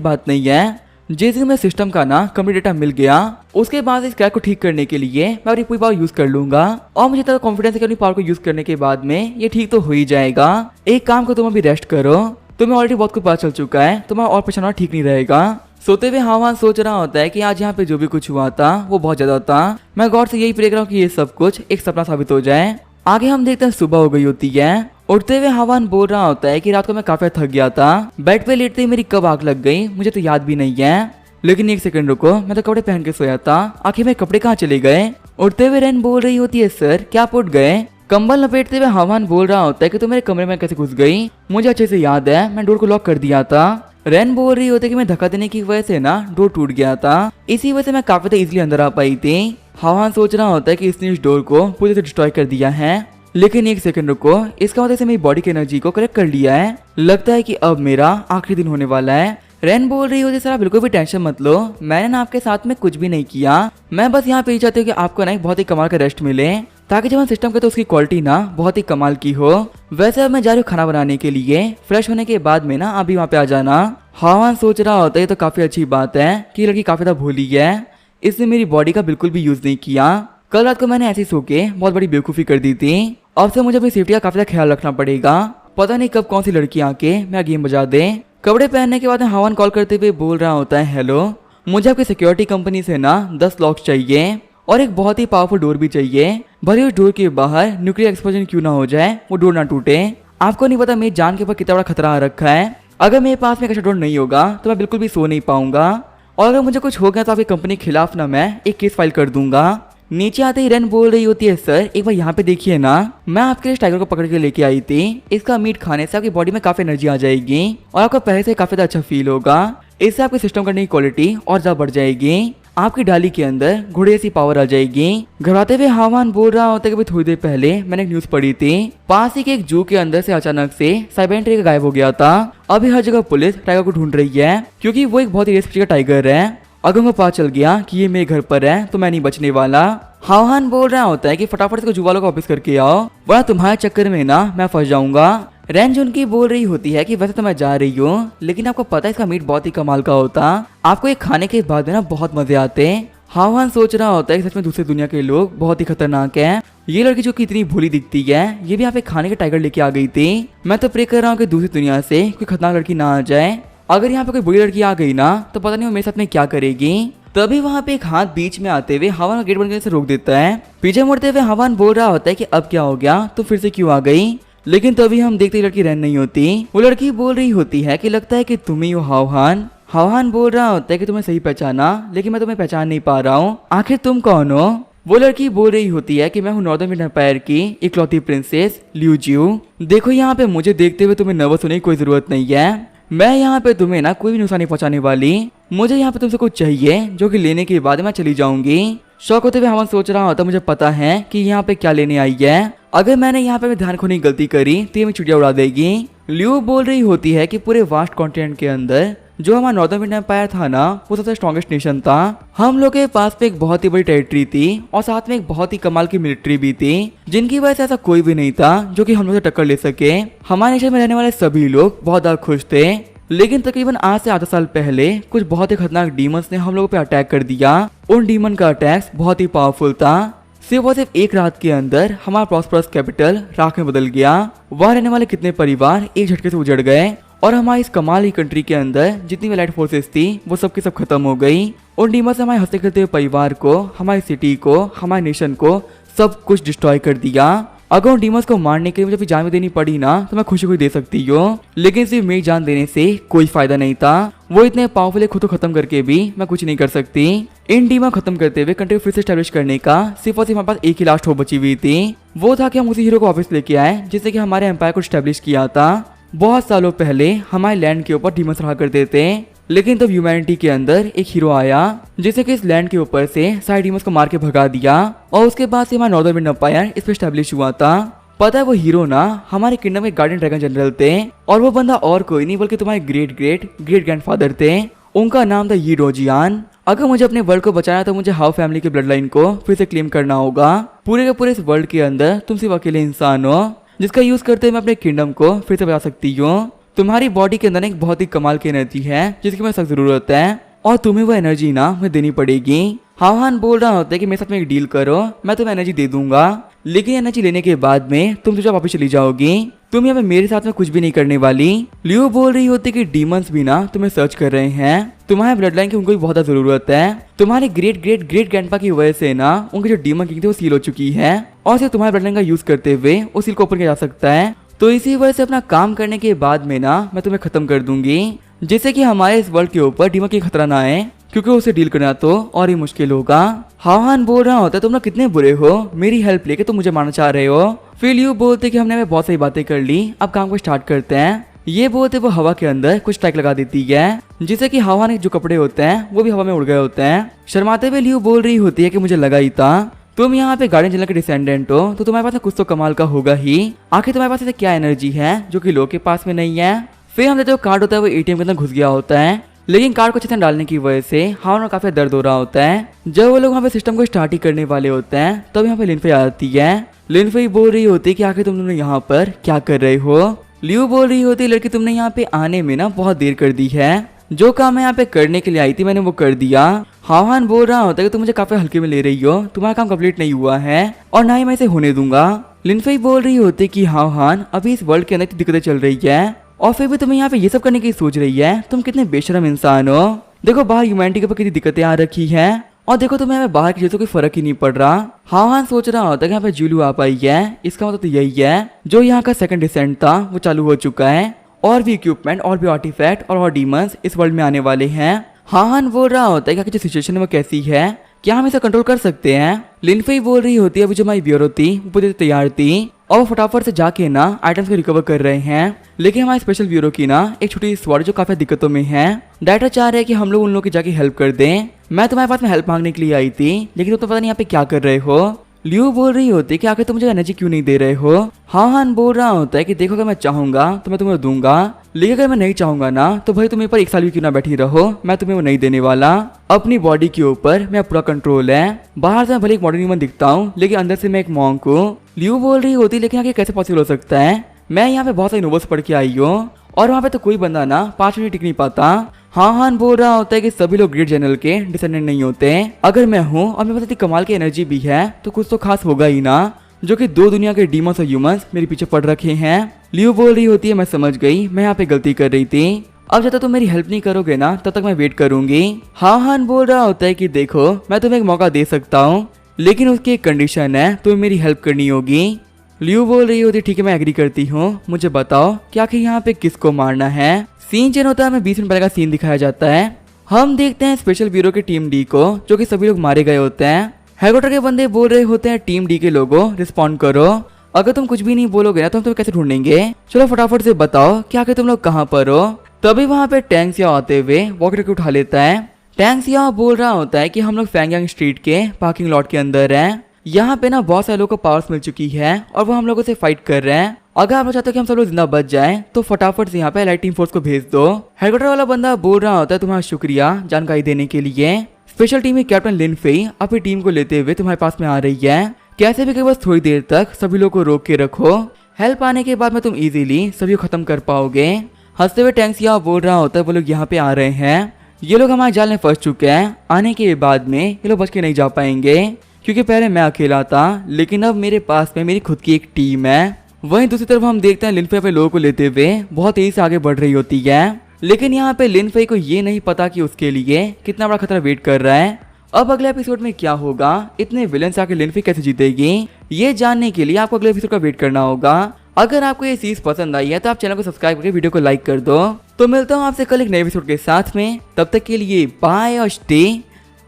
बात नहीं है, जिस दिन में सिस्टम का ना कंप्लीट डेटा मिल गया उसके बाद इस क्रैक को ठीक करने के लिए मैं अपनी पूरी पावर यूज कर लूंगा, और मुझे तो कॉन्फिडेंस है कि अपनी पावर को यूज करने के बाद में ये ठीक तो हो ही जाएगा। एक काम को तुम अभी रेस्ट करो, तुम्हें ऑलरेडी बहुत कुछ पता चल चुका है, तुम्हारा और परेशान होना ठीक नहीं रहेगा। सोते हुए हावान सोच रहा होता है कि आज यहाँ पे जो भी कुछ हुआ था वो बहुत ज्यादा था, मैं गॉड से यही प्रे कर रहा हूँ कि ये सब कुछ एक सपना साबित हो जाए। आगे हम देखते हैं सुबह हो गई होती है। उठते हुए हावान बोल रहा होता है कि रात को मैं काफी थक गया था, बेड पे लेटते ही मेरी कब आग लग गई मुझे तो याद भी नहीं है, लेकिन एक सेकंड रुको, मैं तो कपड़े पहन के सोया था, आखिर मेरे कपड़े कहाँ चले गए। उठते हुए रेन बोल रही होती है सर क्या आप उठ गए। कंबल लपेटते हुए हावान बोल रहा होता है कि तुम मेरे कमरे में कैसे घुस गई, मुझे अच्छे से याद है मैं डोर को लॉक कर दिया था। रेन बोल रही होती है कि मैं धक्का देने की वजह से ना डोर टूट गया था, इसी वजह से मैं काफी इजीली अंदर आ पाई थी। हावान सोच रहा होता है कि इसने इस डोर को पूरी तरह डिस्ट्रॉय कर दिया है, लेकिन एक सेकंड रुको, इसका मतलब मेरी बॉडी की एनर्जी को कलेक्ट कर लिया है, लगता है कि अब मेरा आखिरी दिन होने वाला है। रेन बोल रही होती सर आप बिल्कुल भी टेंशन मत लो, मैंने ना आपके साथ में कुछ भी नहीं किया, मैं बस यहाँ पे चाहती हूँ कि आपको ना एक बहुत ही कमाल का रेस्ट मिले, ताकि जब हम सिस्टम करते उसकी क्वालिटी ना बहुत ही कमाल की हो। वैसे अब मैं जा रही हूँ खाना बनाने के लिए, फ्रेश होने के बाद में ना अभी वहाँ पे आ जाना। हावान सोच रहा होता है तो काफी अच्छी बात है कि लड़की काफी ज्यादा भोली है, इसने मेरी बॉडी का बिल्कुल भी यूज नहीं किया। कल रात को मैंने ऐसे सो के बहुत बड़ी बेवकूफी कर दी थी, अब से मुझे अपनी सेफ्टी का काफी ज्यादा ख्याल रखना पड़ेगा, पता नहीं कब कौन सी लड़की आके मेरा गेम बजा दे। कपड़े पहनने के बाद हावान कॉल करते हुए बोल रहा होता है हेलो, मुझे आपकी सिक्योरिटी कंपनी से ना 10 लॉक्स चाहिए और एक बहुत ही पावरफुल डोर भी चाहिए, भले उस डोर के बाहर न्यूक्लियर एक्सप्लोजन क्यों ना हो जाए वो डोर ना टूटे। आपको नहीं पता मेरी जान के ऊपर कितना बड़ा खतरा आ रखा है, अगर मेरे पास में एक ऐसा डोर नहीं होगा तो मैं बिल्कुल भी सो नहीं पाऊंगा, और अगर मुझे कुछ हो गया तो आपकी कंपनी के खिलाफ ना मैं एक केस फाइल कर दूंगा। नीचे आते ही रेन बोल रही होती है सर एक बार यहाँ पे देखिए ना, मैं आपके लिए टाइगर को पकड़ के लेके आई थी, इसका मीट खाने से आपकी बॉडी में काफी एनर्जी आ जाएगी और आपको पहले से काफी अच्छा फील होगा, इससे आपके सिस्टम करने की क्वालिटी और ज्यादा बढ़ जाएगी। आपकी डाली के अंदर घोड़े जैसी पावर आ जाएगी। घबराते हुए हावान बोल रहा होता है कि थोड़ी देर पहले मैंने एक न्यूज पढ़ी थी, पास ही के एक जू के अंदर से अचानक से साइबेरियन टाइगर गायब हो गया था। अभी हर जगह पुलिस टाइगर को ढूंढ रही है क्योंकि वो एक बहुत ही रेस्क्यू का टाइगर है। अगर उनको पता चल गया कि ये मेरे घर पर है तो मैं नहीं बचने वाला। हावान बोल रहा होता है कि फटाफट से जू वालों को वापस करके आओ, वरना तुम्हारे चक्कर में ना मैं फंस जाऊंगा। रेंज उनकी बोल रही होती है कि वैसे तो मैं जा रही हूँ, लेकिन आपको पता है इसका मीट बहुत ही कमाल का होता, आपको ये खाने के बाद में ना बहुत मजे आते। हावान सोच रहा होता है कि सच में दूसरी दुनिया के लोग बहुत ही खतरनाक हैं। ये लड़की जो कि इतनी भोली दिखती है, ये भी यहाँ पे खाने के टाइगर लेके आ गई थी। मैं तो प्रे कर रहा हूँ कि दूसरी दुनिया से कोई खतरनाक लड़की ना आ जाए। अगर यहाँ पे कोई बुरी लड़की आ गई ना तो पता नहीं वो मेरे साथ में क्या करेगी। तभी वहाँ पे एक हाथ बीच में आते हुए हावान का गेट बंद करने से रोक देता है। पीछे मुड़ते हुए हावान बोल रहा होता है कि अब क्या हो गया, तो फिर से क्यों आ गई। लेकिन तभी हम देखते लड़की रन नहीं होती। वो लड़की बोल रही होती है कि लगता है कि तुम ही हो हावान। हावान बोल रहा होता है कि तुम्हें सही पहचाना, लेकिन मैं तुम्हें पहचान नहीं पा रहा हूँ, आखिर तुम कौन हो। वो लड़की बोल रही होती है कि मैं हूँ नॉर्दर्न विंड एम्पायर की इकलौती प्रिंसेस लियू जियो। देखो यहाँ पे मुझे देखते हुए तुम्हें नर्वस होने की कोई जरूरत नहीं है। मैं यहाँ पे तुम्हें ना कोई भी नुकसान नहीं पहुंचाने वाली। मुझे यहाँ पे तुमसे कुछ चाहिए जो कि लेने के बाद मैं चली जाऊंगी। शौक होते हुए हावान सोच रहा होता मुझे पता है कि यहाँ पे क्या लेने आई है। अगर मैंने यहाँ पे ध्यान खोने की गलती करी तो ये मैं चिड़िया उड़ा देगी। लियू बोल रही होती है कि पूरे वास्ट कॉन्टिनेंट के अंदर जो हमारा नॉर्दर्न विंड एम्पायर था ना, वो सबसे स्ट्रॉन्गेस्ट नेशन था। हम लोग के पास पे एक बहुत ही बड़ी टेरिटरी थी और साथ में एक बहुत ही कमाल की मिलिट्री भी थी, जिनकी वजह से ऐसा कोई भी नहीं था जो कि हम लोग से टक्कर ले सके। हमारे नेशन में रहने वाले सभी लोग बहुत ज्यादा खुश थे। लेकिन तकरीबन आज से आधा साल पहले कुछ बहुत ही खतरनाक डीमंस ने हम लोगों पे अटैक कर दिया। उन डीमन का अटैक बहुत ही पावरफुल था। सिर्फ एक रात के अंदर हमारा प्रॉस्परस कैपिटल राख में बदल गया। वहाँ रहने वाले कितने परिवार एक झटके से उजड़ गए और हमारी इस कमाल की कंट्री के अंदर जितनी भी लाइट फोर्सेस थी वो सबकी सब खत्म हो गई। उन डीमन से हमारे हंसते खेलते हुए परिवार को, हमारी सिटी को, हमारे नेशन को सब कुछ डिस्ट्रॉय कर दिया। अगर उन डीमंस को मारने के लिए मुझे जान भी देनी पड़ी ना तो मैं खुशी खुशी दे सकती हूँ, लेकिन सिर्फ मेरी जान देने से कोई फायदा नहीं था। वो इतने पावरफुल खुद को खत्म करके भी मैं कुछ नहीं कर सकती। इन डीमन खत्म करते हुए कंट्री को फिर से एस्टैब्लिश करने का सिर्फ और सिर्फ हमारे पास एक ही लास्ट होप बची हुई थी। वो था कि हम उसी हीरो को वापस लेके आए जिससे कि हमारे एम्पायर को एस्टैब्लिश किया था। बहुत सालों पहले हमारे लैंड के ऊपर डीमंस रहा करते थे, लेकिन तब ह्यूमैनिटी के अंदर एक हीरो आया जिसने कि इस लैंड के ऊपर से सारे डीमंस को मार के भगा दिया और उसके बाद से हमारा नॉर्दर्न विंड एम्पायर इस पे एस्टैब्लिश हुआ था। पता है वो हीरो ना हमारे किंगडम के गार्डियन ड्रैगन जनरल थे और वो बंदा और कोई नहीं बल्कि तुम्हारे ग्रेट ग्रेट ग्रेट ग्रैंडफादर थे। उनका नाम था यी डोजियान। अगर मुझे अपने वर्ल्ड को बचाना तो मुझे हाउ फैमिली की ब्लड लाइन को फिर से क्लेम करना होगा। पूरे के पूरे इस वर्ल्ड के अंदर तुम सिर्फ अकेले इंसान हो जिसका यूज करते मैं अपने किंगडम को फिर से बचा सकती हूँ। तुम्हारी बॉडी के अंदर एक बहुत ही कमाल की एनर्जी है जिसकी मुझे सख्त जरूरत है और तुम्हें वो एनर्जी ना मुझे देनी पड़ेगी। हावान बोल रहा होता है कि मेरे साथ में एक डील करो, मैं तुम्हें एनर्जी दे दूंगा, लेकिन एनर्जी लेने के बाद में तुम तुझे वापस चली जाओगी। तुम यहाँ पे मेरे साथ में कुछ भी नहीं करने वाली। लियो बोल रही होती कि डीमंस भी ना तुम्हें सर्च कर रहे हैं। तुम्हारे ब्लड लाइन की उनको भी बहुत ज्यादा जरूरत है। तुम्हारे ग्रेट ग्रेट ग्रेट ग्रैंडपा की वजह से ना उनकी जो डीमन किंग थी वो सील हो चुकी है और सिर्फ तुम्हारे ब्लड लाइन का यूज करते हुए उस सील को ओपन किया जा सकता है। तो इसी वजह से अपना काम करने के बाद में ना मैं तुम्हें खत्म कर दूंगी, जिससे कि हमारे इस वर्ल्ड के ऊपर डीमन की खतरा ना आए, क्योंकि उसे डील करना तो और ही मुश्किल होगा। हावान बोल रहा होता है तुम लोग कितने बुरे हो, मेरी हेल्प लेके तुम मुझे मारना चाह रहे हो। फिर लियो बोलते कि हमने बहुत सारी बातें कर ली, अब काम को स्टार्ट करते हैं। ये बोलते वो हवा के अंदर कुछ ट्रैक लगा देती है जिससे कि हावान के जो कपड़े होते हैं वो भी हवा में उड़ गए होते हैं। शर्माते हुए लियो बोल रही होती है कि मुझे लगा ही था तुम यहाँ पे गार्डियन जनरल के डिसेंडेंट हो तो तुम्हारे पास कुछ तो कमाल का होगा ही। आखिर तुम्हारे पास ऐसे क्या एनर्जी है जो कि लोग के पास में नहीं है। फिर हम देखते हो कार्ड होता है वो एटीएम के अंदर घुस गया होता है, लेकिन कार्ड को अच्छे से डालने की वजह से हावान में काफी दर्द हो रहा होता है। जब वो लोग वहाँ पे सिस्टम को स्टार्ट ही करने वाले होते हैं तब यहाँ पे लिनफे आती है। लिनफे बोल रही होती है कि आखिर तुम दोनों यहाँ पर क्या कर रहे हो। लियो बोल रही होती है लड़की तुमने यहाँ पे आने में ना बहुत देर कर दी है, जो काम मैं यहाँ पे करने के लिए आई थी मैंने वो कर दिया। हावान बोल रहा होता है कि तुम मुझे काफी हल्के में ले रही हो, तुम्हारा काम कंप्लीट नहीं हुआ है और ना ही मैं इसे होने दूंगा। लिनफे बोल रही होती है कि हावान अभी इस वर्ल्ड के अंदर दिक्कतें चल रही है और फिर भी तुम्हें यहाँ पे ये सब करने की सोच रही है, तुम कितने बेशरम इंसान हो। देखो बाहर ह्यूमैनिटी के ऊपर कितनी दिक्कतें आ रखी है और देखो तुम्हें यहाँ पे बाहर की चीजों कोई फर्क ही नहीं पड़ रहा। हावान सोच रहा होता है कि यहाँ पे जूलू आ पाई है, इसका मतलब तो यही है जो यहाँ का सेकंड डिसेंट था वो चालू हो चुका है और भी इक्विपमेंट और भी आर्टिफैक्ट और डीमंस इस वर्ल्ड में आने वाले हैं। हावान बोल रहा होता है कि जो सिचुएशन है वो कैसी है, क्या हम इसे कंट्रोल कर सकते हैं। लिनफे बोल रही होती है अभी जो हमारी ब्यूरो थी वो पूरी तैयार थी और वो फटाफट से जाके ना आइटम्स को रिकवर कर रहे हैं। लेकिन हमारे स्पेशल ब्यूरो की ना एक छोटी स्वाड जो काफी दिक्कतों में है। डायरेक्टर चाह रहे हैं कि हम लोग उन लोगों की जाके हेल्प कर दें। मैं तुम्हारे पास में हेल्प मांगने के लिए आई थी, लेकिन तुम तो पता नहीं यहाँ पे क्या कर रहे हो। लियो बोल रही होती है कि आखिर तुम मुझे एनर्जी क्यों नहीं दे रहे हो। हान बोल रहा होता है कि देखो अगर मैं चाहूंगा तो मैं तुम्हें दूंगा, लेकिन अगर मैं नहीं चाहूंगा ना तो भाई तुम मेरे पर 1 साल भी क्यों ना बैठी रहो, मैं तुम्हें वो नहीं देने वाला। अपनी बॉडी के ऊपर मैं पूरा कंट्रोल है। बाहर से मैं भले एक मॉडर्न ह्यूमन दिखता हूँ, लेकिन अंदर से मैं एक मॉन्क हूँ। लियो बोल रही होती लेकिन आगे कैसे पॉसिबल हो सकता है, मैं यहाँ पे बहुत सारी नोवेल्स पढ़ के आई हूँ और वहाँ पे तो कोई बंदा ना 5 मिनट टिक नहीं पाता। हान बोल रहा होता है कि सभी लोग ग्रेट जनरल के डिसेंडेंट नहीं होते। अगर मैं हूँ और मेरे पास इतनी कमाल की एनर्जी भी है तो कुछ तो खास होगा ही ना, जो कि 2 दुनिया के डीमंस और ह्यूमंस मेरे पीछे पड़ रखे हैं। लियो बोल रही होती है मैं समझ गई, मैं यहाँ पे गलती कर रही थी। अब जब तक तुम मेरी हेल्प नहीं करोगे ना तब तक मैं वेट करूंगी। हान बोल रहा होता है कि देखो मैं तुम्हें एक मौका दे सकता हूँ, लेकिन उसकी एक कंडीशन है, तुम्हें मेरी हेल्प करनी होगी। लियो बोल रही होती ठीक है मैं एग्री करती हूँ, मुझे बताओ कि आखिर यहाँ पे किसको मारना है। सीन चेंज होता है, हमें 20 मिनट पहले का सीन दिखाया जाता है। हम देखते हैं स्पेशल ब्यूरो के टीम डी को, जो कि सभी लोग मारे गए होते हैं। हेडक्वार्टर के बंदे बोल रहे होते हैं टीम डी के लोगों रिस्पॉन्ड करो, अगर तुम कुछ भी नहीं बोलोगे ना तो हम तुम्हें कैसे ढूंढेंगे, चलो फटाफट से बताओ कि आखिर तुम लोग कहाँ पर हो। तभी वहाँ पे टैंक्सिया आते हुए वॉकर को उठा लेता है। टैंक्सिया बोल रहा होता है कि हम लोग फैंगयांग स्ट्रीट के पार्किंग लॉट के अंदर हैं। यहाँ पे ना बहुत सारे लोगों को पावर्स मिल चुकी है और वो हम लोगों से फाइट कर रहे हैं। अगर आप लोग चाहते हो कि हम सब लोग जिंदा बच जाएं तो फटाफट से यहाँ पे एलाइट टीम फोर्स को भेज दो। हेडक्वार्टर वाला बंदा बोल रहा होता है तुम्हारा शुक्रिया जानकारी देने के लिए। स्पेशल टीम में कैप्टन लिन फेई अपनी टीम को लेते हुए तुम्हारे पास में आ रही है। कैसे भी बस थोड़ी देर तक सभी लोग को रोक के रखो, हेल्प आने के बाद में तुम इजीली सभी को खत्म कर पाओगे। हंसते हुए टैंक्सिया बोल रहा होता है वो लोग यहाँ पे आ रहे हैं, ये लोग हमारे जाल में फंस चुके हैं, आने के बाद में ये लोग बच के नहीं जा पाएंगे, क्योंकि पहले मैं अकेला था लेकिन अब मेरे पास में मेरी खुद की एक टीम है। वहीं दूसरी तरफ हम देखते हैं लिन फेई अपने लोगों को लेते हुए बहुत तेजी से आगे बढ़ रही होती है, लेकिन यहाँ पे लिन फेई को ये नहीं पता कि उसके लिए कितना बड़ा खतरा वेट कर रहा है। अब अगले एपिसोड में क्या होगा, इतने विलन से आके लिन फेई कैसे जीतेगी, ये जानने के लिए आपको अगले एपिसोड का वेट करना होगा। अगर आपको ये चीज पसंद आई है तो आप चैनल को सब्सक्राइब करके वीडियो को लाइक कर दो। तो मिलता हूँ आपसे कल एक नए एपिसोड के साथ में, तब तक के लिए बाय और स्टे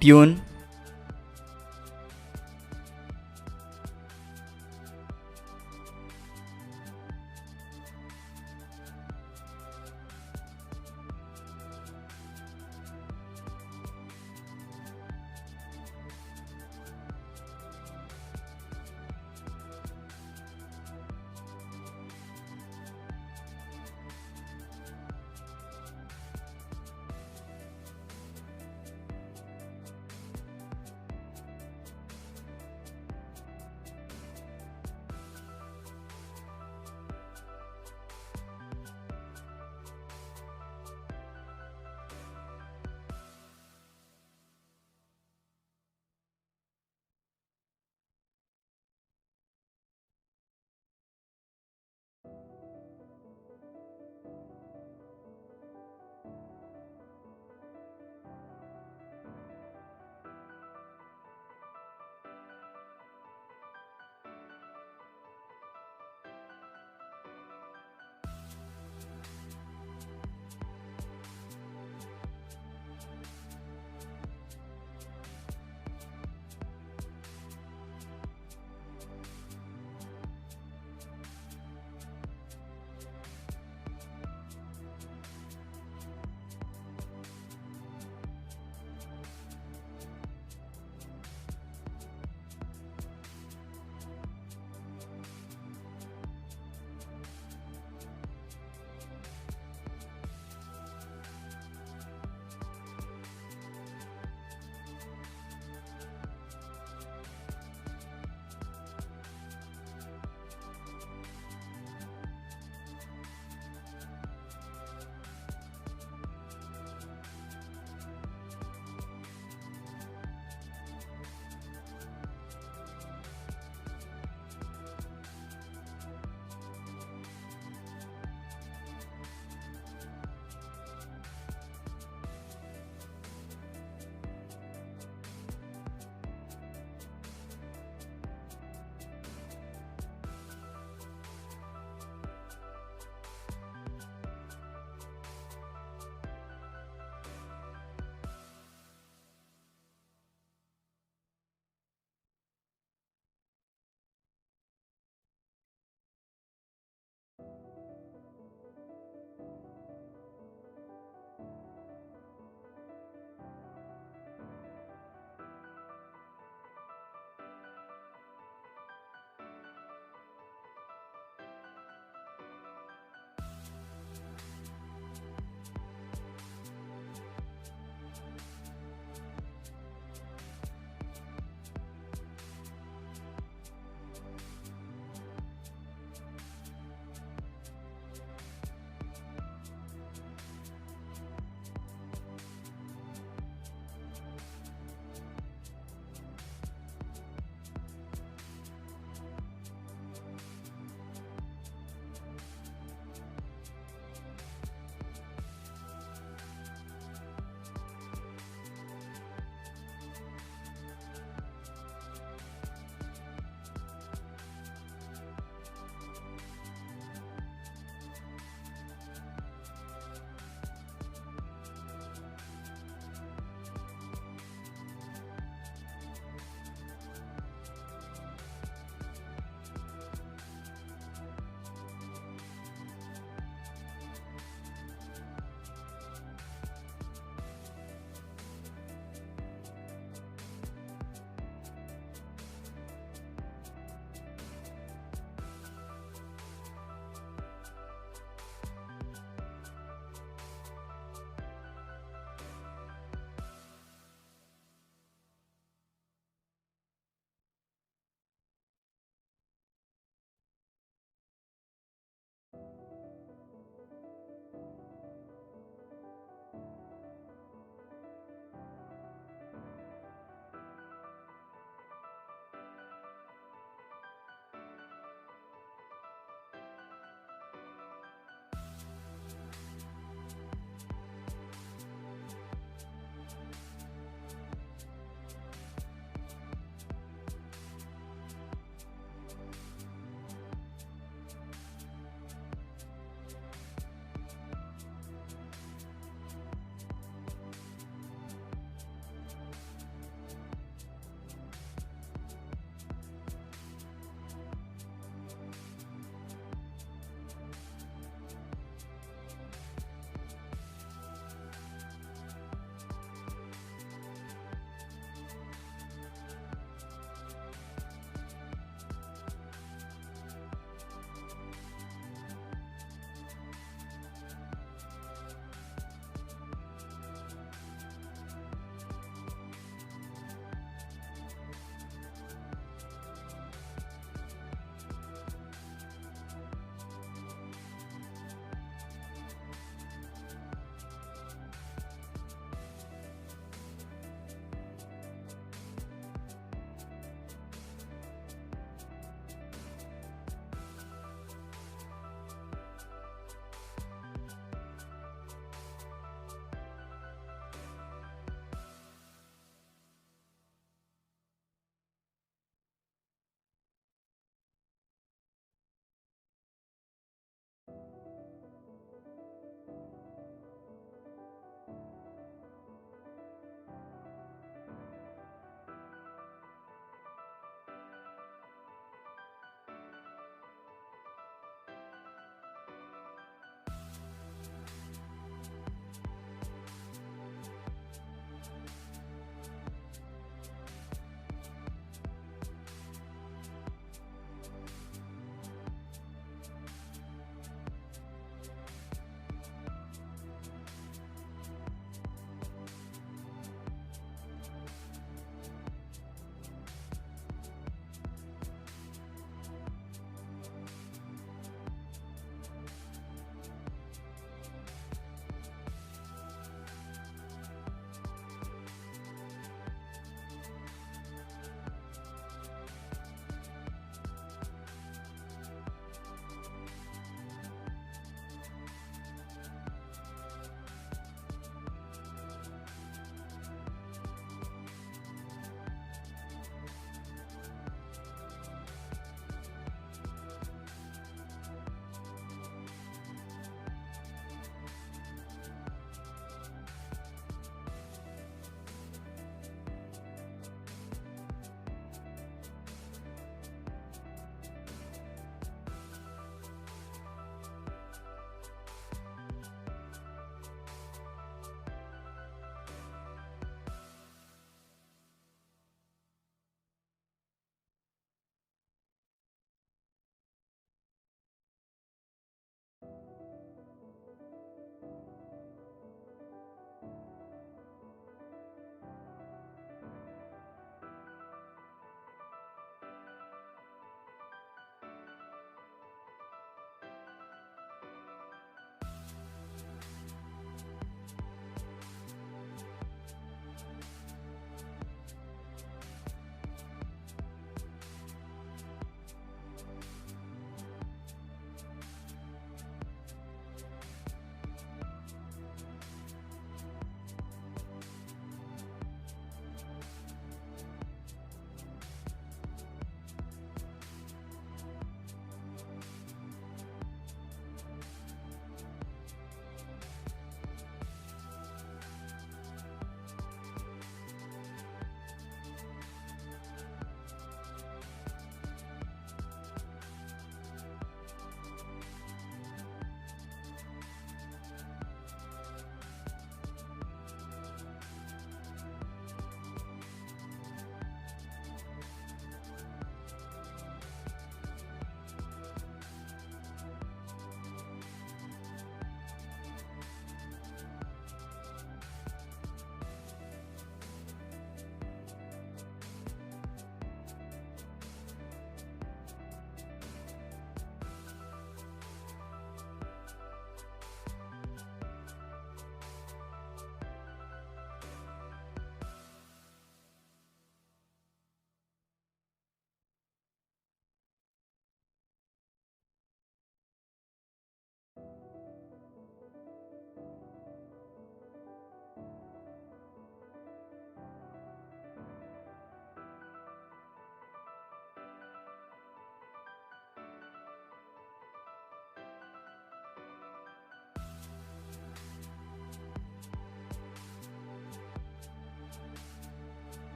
ट्यून।